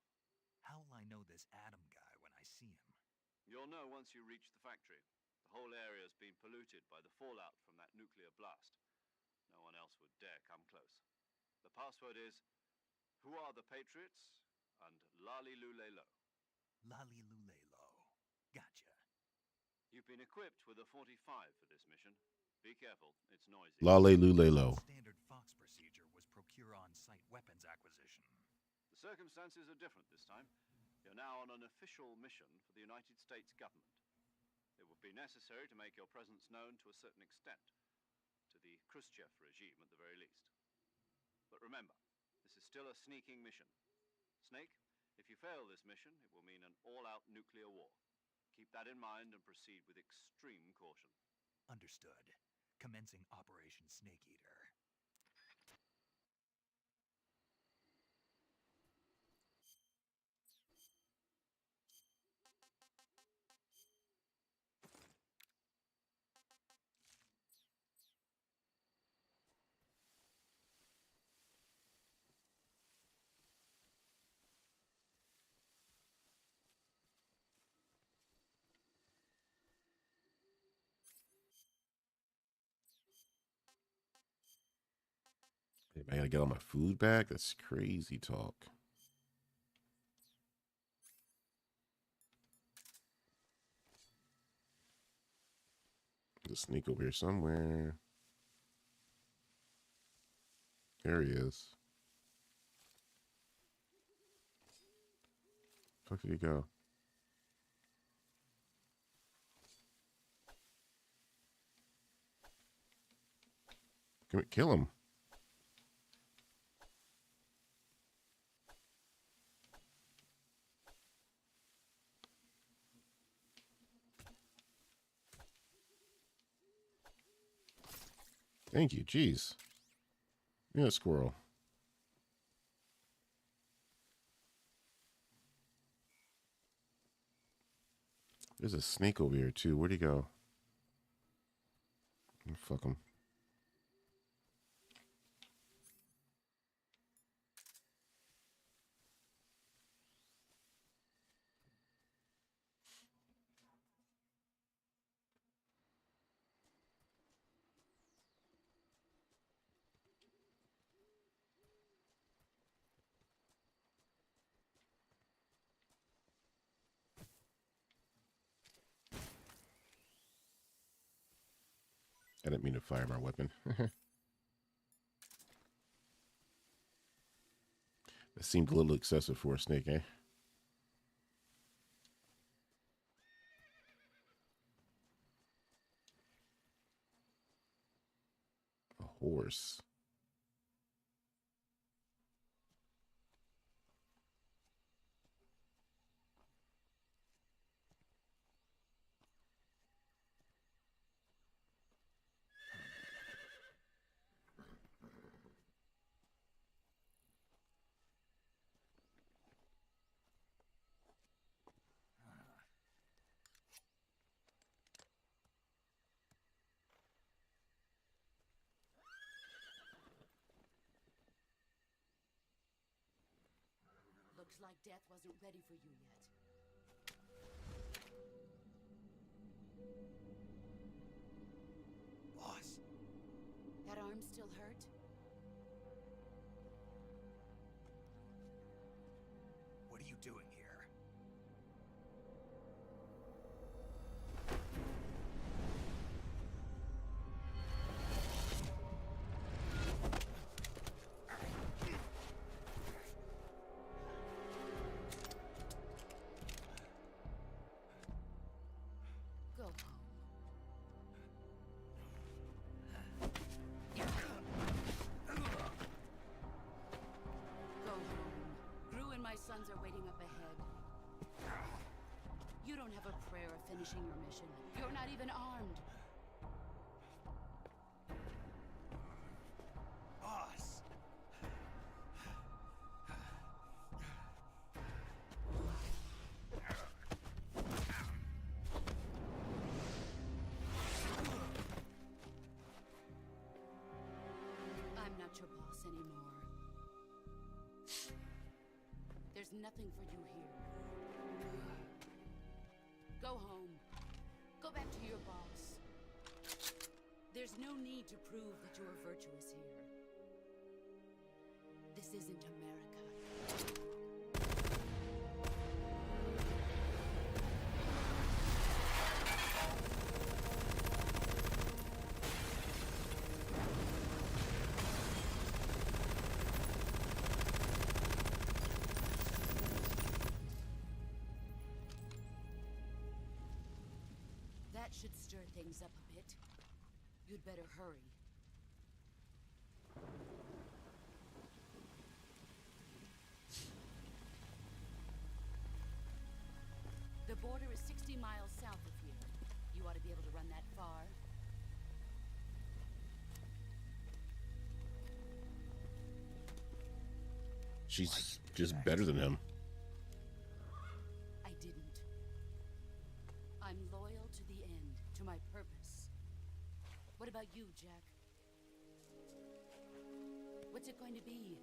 How will I know this Adam guy when I see him? You'll know once you reach the factory. The whole area's been polluted by the fallout from that nuclear blast. No one else would dare come close. The password is, "Who are the Patriots?" and Lali Lule Lo. Lali Lule Lo. Gotcha. You've been equipped with a 45 for this mission. Be careful, it's noisy. Lale Lule Lo. Standard Fox procedure was procure on-site weapons acquisition. The circumstances are different this time. You're now on an official mission for the United States government. It would be necessary to make your presence known to a certain extent, to the Khrushchev regime at the very least. But remember, this is still a sneaking mission. Snake, if you fail this mission, it will mean an all-out nuclear war. Keep that in mind and proceed with extreme caution. Understood. Commencing Operation Snake Eater. I gotta get all my food back? That's crazy talk. Just sneak over here somewhere. There he is. Where did he go? Can we kill him? Thank you. Jeez. Yeah, squirrel. There's a snake over here, too. Where'd he go? Fuck him. I didn't mean to fire my weapon. That seemed a little excessive for a snake, eh? A horse. Looks like death wasn't ready for you yet. Boss. That arm still hurt? What are you doing here? Go home. Go home. Gru and my sons are waiting up ahead. You don't have a prayer of finishing your mission. You're not even armed. Boss. I'm not your boss anymore. There's nothing for you here. Go home. Go back to your boss. There's no need to prove that you are virtuous here. This isn't America. That should stir things up a bit. You'd better hurry. The border is 60 miles south of here. You ought to be able to run that far. She's just better than him. I didn't. I'm loyal to the end, to my purpose. What about you, Jack? What's it going to be?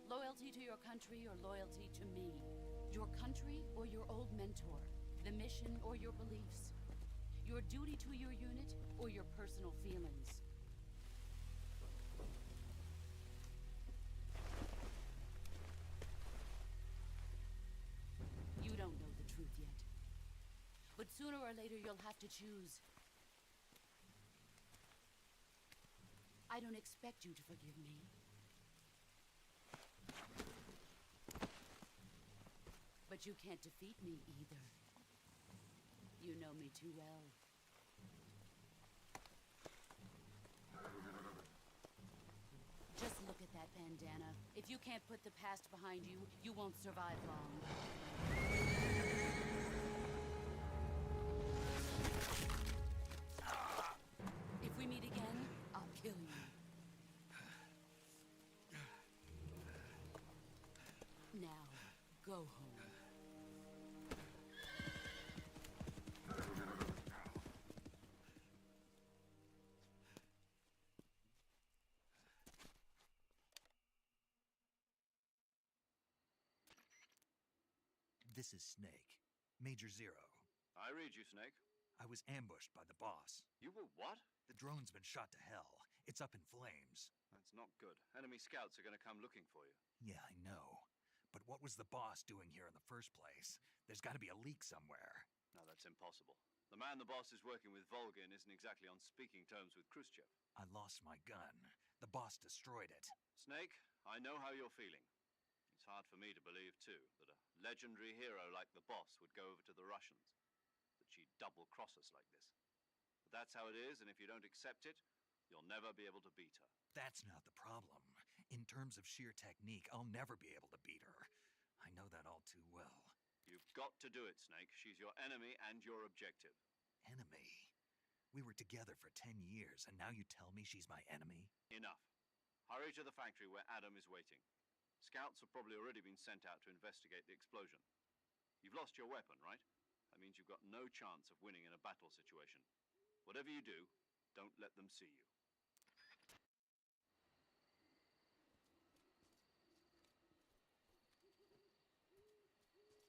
Loyalty to your country or loyalty to me? Your country or your old mentor? The mission or your beliefs? Your duty to your unit or your personal feelings? You don't know the truth yet. But sooner or later you'll have to choose. I don't expect you to forgive me. But you can't defeat me either. You know me too well. Just look at that bandana. If you can't put the past behind you, you won't survive long. If we meet again, I'll kill you. This is Snake. Major Zero. I read you, Snake. I was ambushed by the boss. You were what? The drone's been shot to hell. It's up in flames. That's not good. Enemy scouts are going to come looking for you. Yeah, I know. But what was the boss doing here in the first place? There's got to be a leak somewhere. No, that's impossible. The man the boss is working with, Volgin, isn't exactly on speaking terms with Khrushchev. I lost my gun. The boss destroyed it. Snake, I know how you're feeling. It's hard for me to believe, too, that a legendary hero like the boss would go over to the Russians. That she'd double-cross us like this. But that's how it is, and if you don't accept it, you'll never be able to beat her. That's not the problem. In terms of sheer technique, I'll never be able to beat her. I know that all too well. You've got to do it, Snake. She's your enemy and your objective. Enemy? We were together for 10 years, and now you tell me she's my enemy? Enough. Hurry to the factory where Adam is waiting. Scouts have probably already been sent out to investigate the explosion. You've lost your weapon, right? That means you've got no chance of winning in a battle situation. Whatever you do, don't let them see you. Seeing things.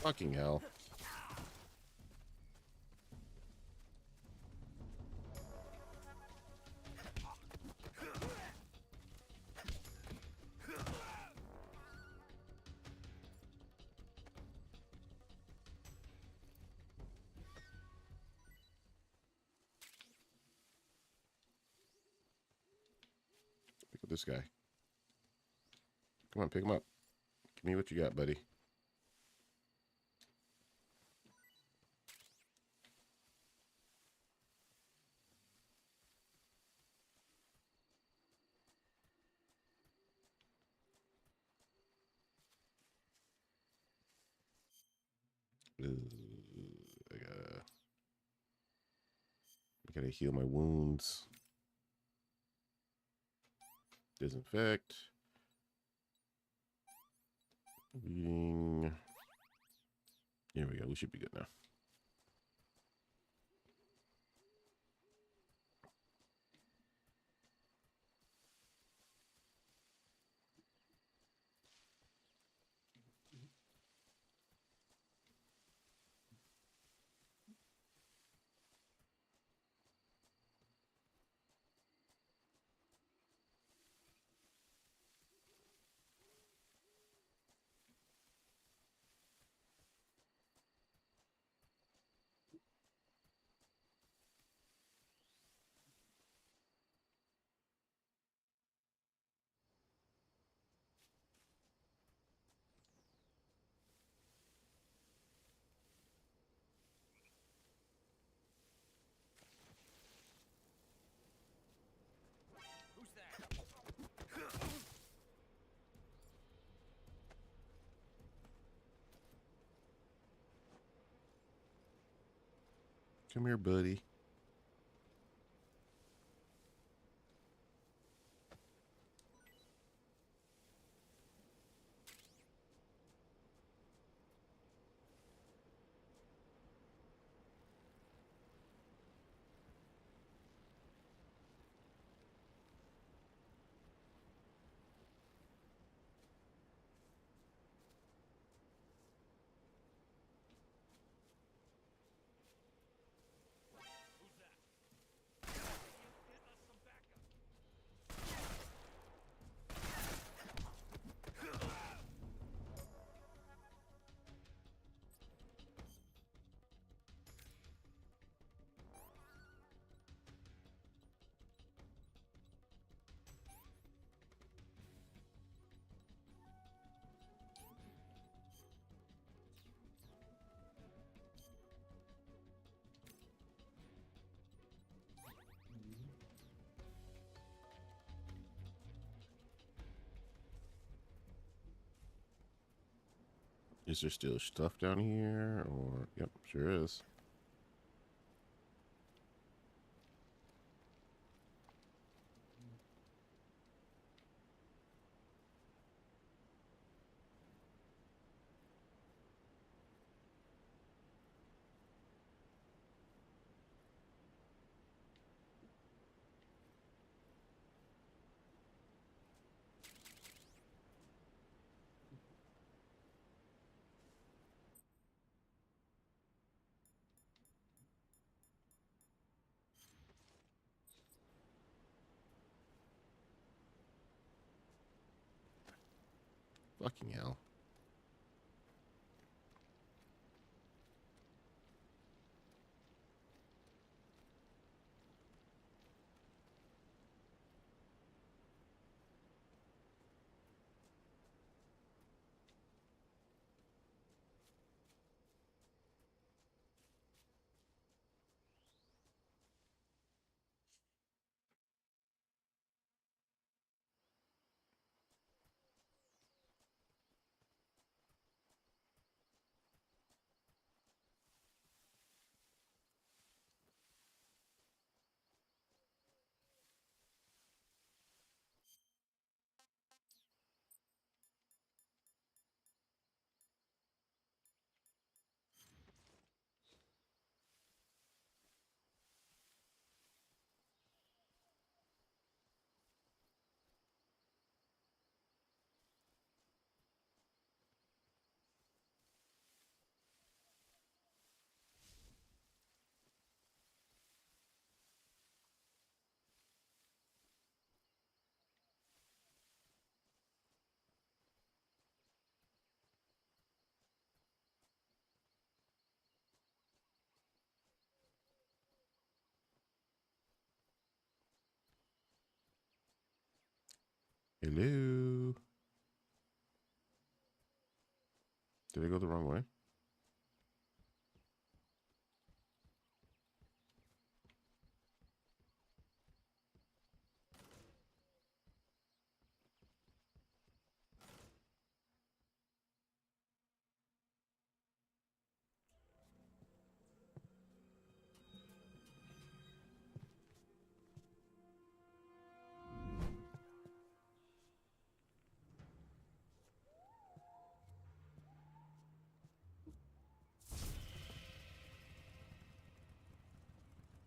Fucking hell. Pick up this guy. Come on, pick him up. Give me what you got, buddy. I gotta heal my wounds. Disinfect. Bleeding. Here we go. We should be good now. Who's that? Come here, buddy. Who's that? Get us some backup. Is there still stuff down here? Or, yep, sure is. Fucking hell. Hello. Did I go the wrong way?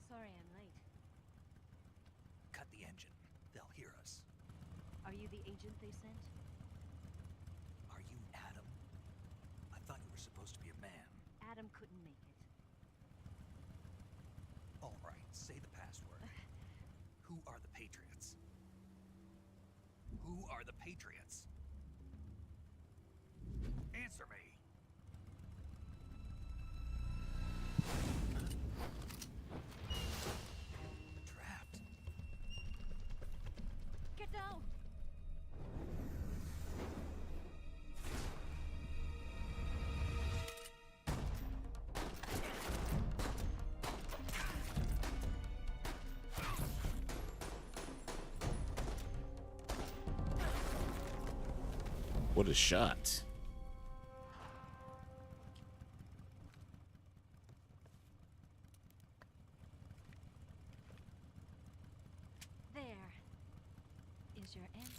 Sorry I'm late. Cut the engine. They'll hear us. Are you the agent they sent? Are you Adam? I thought you were supposed to be a man. Adam couldn't make it. All right, say the password. Who are the Patriots? Who are the Patriots? Answer me. Trapped. Get down! What a shot. There is your answer.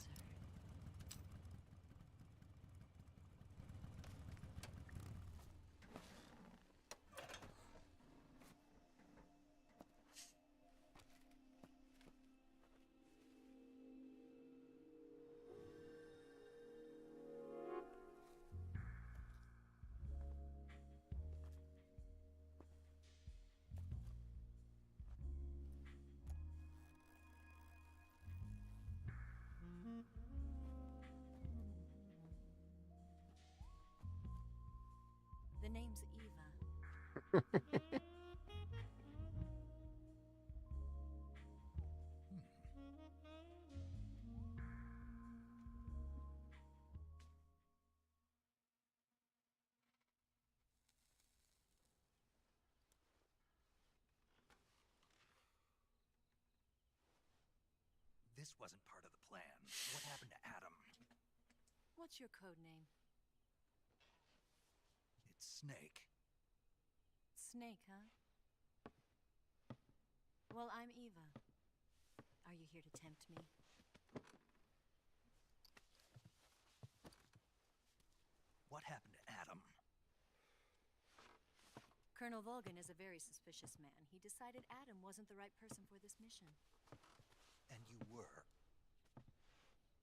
The name's Eva. This wasn't part of the plan. What happened to Adam? What's your code name? It's Snake. Snake, huh? Well, I'm Eva. Are you here to tempt me? What happened to Adam? Colonel Volgin is a very suspicious man. He decided Adam wasn't the right person for this mission. And you were.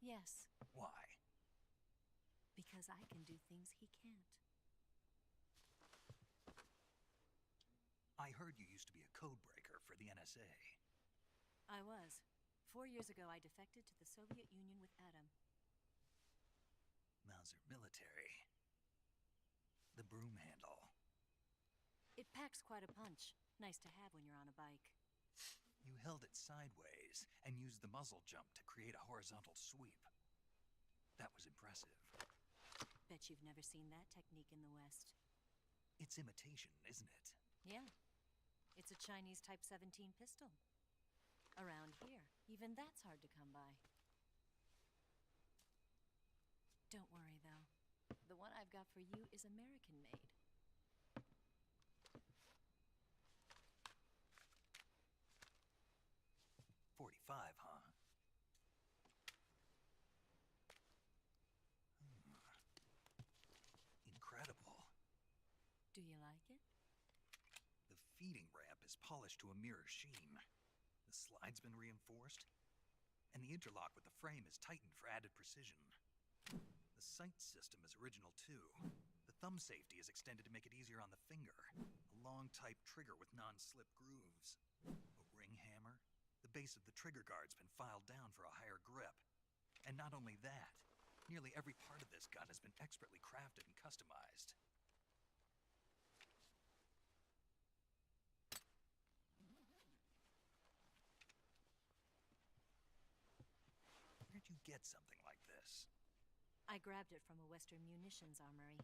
Yes, Why? because I can do things he can't. I heard you used to be a code breaker for the NSA. I was. 4 years ago, I defected to the Soviet Union with Adam. Now Bowser military. The broom handle. It packs quite a punch. Nice to have when you're on a bike. You held it sideways and used the muzzle jump to create a horizontal sweep. That was impressive. Bet you've never seen that technique in the West. It's imitation, isn't it? Yeah. It's a Chinese Type 17 pistol. Around here, even that's hard to come by. Don't worry, though. The one I've got for you is American made. .45, huh? Incredible. Do you like it? The feeding ramp is polished to a mirror sheen. The slide's been reinforced, and the interlock with the frame is tightened for added precision. The sight system is original too. The thumb safety is extended to make it easier on the finger. A long type trigger with non-slip grooves. A ring hammer. The base of the trigger guard's been filed down for a higher grip. And not only that, nearly every part of this gun has been expertly crafted and customized. Where'd you get something like this? I grabbed it from a Western munitions armory.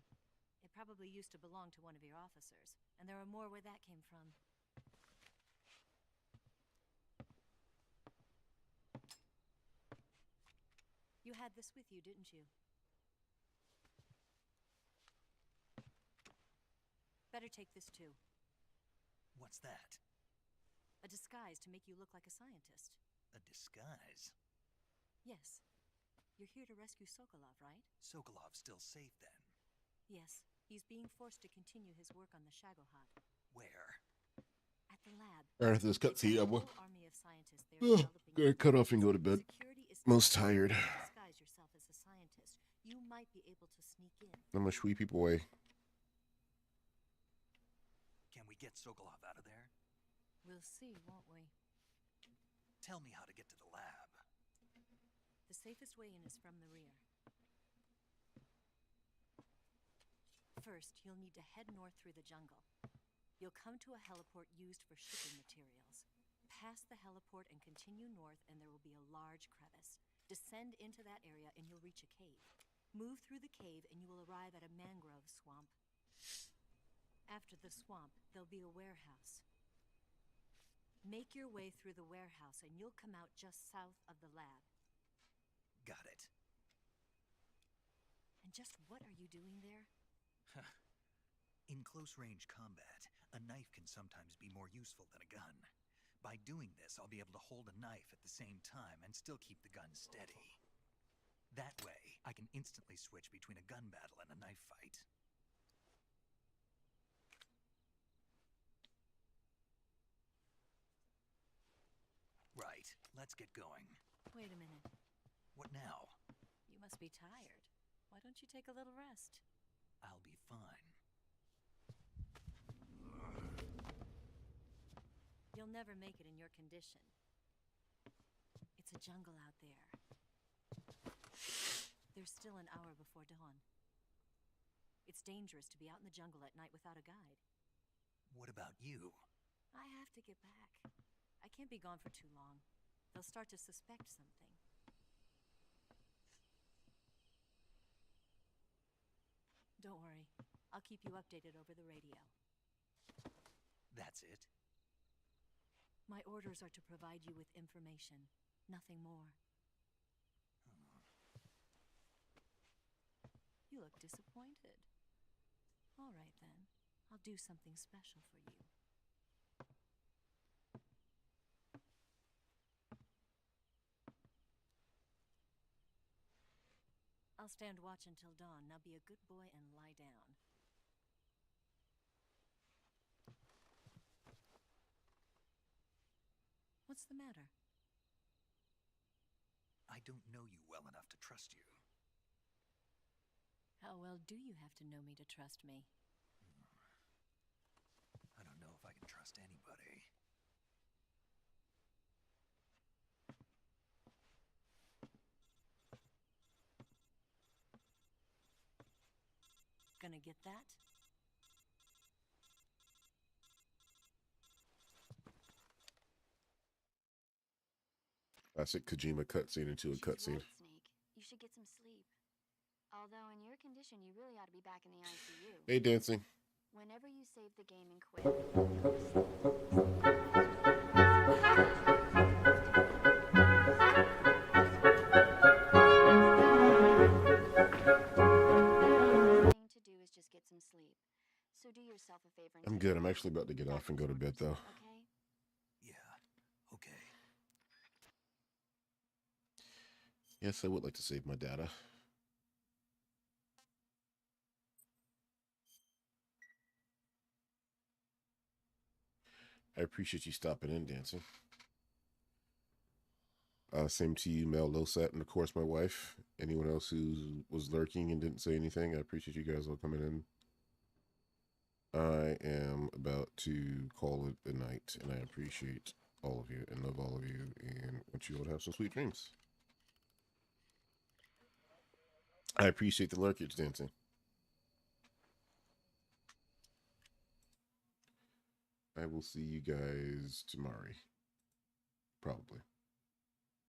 It probably used to belong to one of your officers, and there are more where that came from. You had this with you, didn't you? Better take this too. What's that? A disguise to make you look like a scientist. A disguise? Yes. You're here to rescue Sokolov, right? Sokolov's still safe then? Yes. He's being forced to continue his work on the Shagohod. Where? At the lab. After this cutscene, I'm army of scientists there developing gonna cut off and go to bed. Most tired. Disguise yourself as a scientist. You might be able to sneak in. I'm gonna sweep people away. Can we get Sokolov out of there? We'll see, won't we? Tell me how to get to the lab. The safest way in is from the rear. First, you'll need to head north through the jungle. You'll come to a heliport used for shipping materials. Pass the heliport and continue north, and there will be a large crevice. Descend into that area and you'll reach a cave. Move through the cave and you will arrive at a mangrove swamp. After the swamp, there'll be a warehouse. Make your way through the warehouse and you'll come out just south of the lab. Got it. And just what are you doing there? In close-range combat, a knife can sometimes be more useful than a gun. By doing this, I'll be able to hold a knife at the same time and still keep the gun steady. That way, I can instantly switch between a gun battle and a knife fight. Right, let's get going. Wait a minute. What now? You must be tired. Why don't you take a little rest? I'll be fine. You'll never make it in your condition. It's a jungle out there. There's still an hour before dawn. It's dangerous to be out in the jungle at night without a guide. What about you? I have to get back. I can't be gone for too long. They'll start to suspect something. Don't worry. I'll keep you updated over the radio. That's it? My orders are to provide you with information, nothing more. You look disappointed. All right, then. I'll do something special for you. I'll stand watch until dawn. Now be a good boy and lie down. What's the matter? I don't know you well enough to trust you. How well do you have to know me to trust me? I don't know if I can trust anybody. gonna get that? Classic Kojima cutscene into a cutscene. Right, Snake. You should get some sleep. Although in your condition, you really ought to be back in the ICU. Hey, dancing. Whenever you save the game and quit, the thing to do is just get some sleep. So do yourself a favor and I'm take good. a I'm nap. actually about to get off and go to bed, though. Okay? Yeah, okay. Yes, I would like to save my data. I appreciate you stopping in, dancing. Same to you, Mel Losat, and of course my wife. Anyone else who was lurking and didn't say anything, I appreciate you guys all coming in. I am about to call it a night, and I appreciate all of you and love all of you, and want you all to have some sweet dreams. I appreciate the lurkage, dancing. I will see you guys tomorrow. Probably.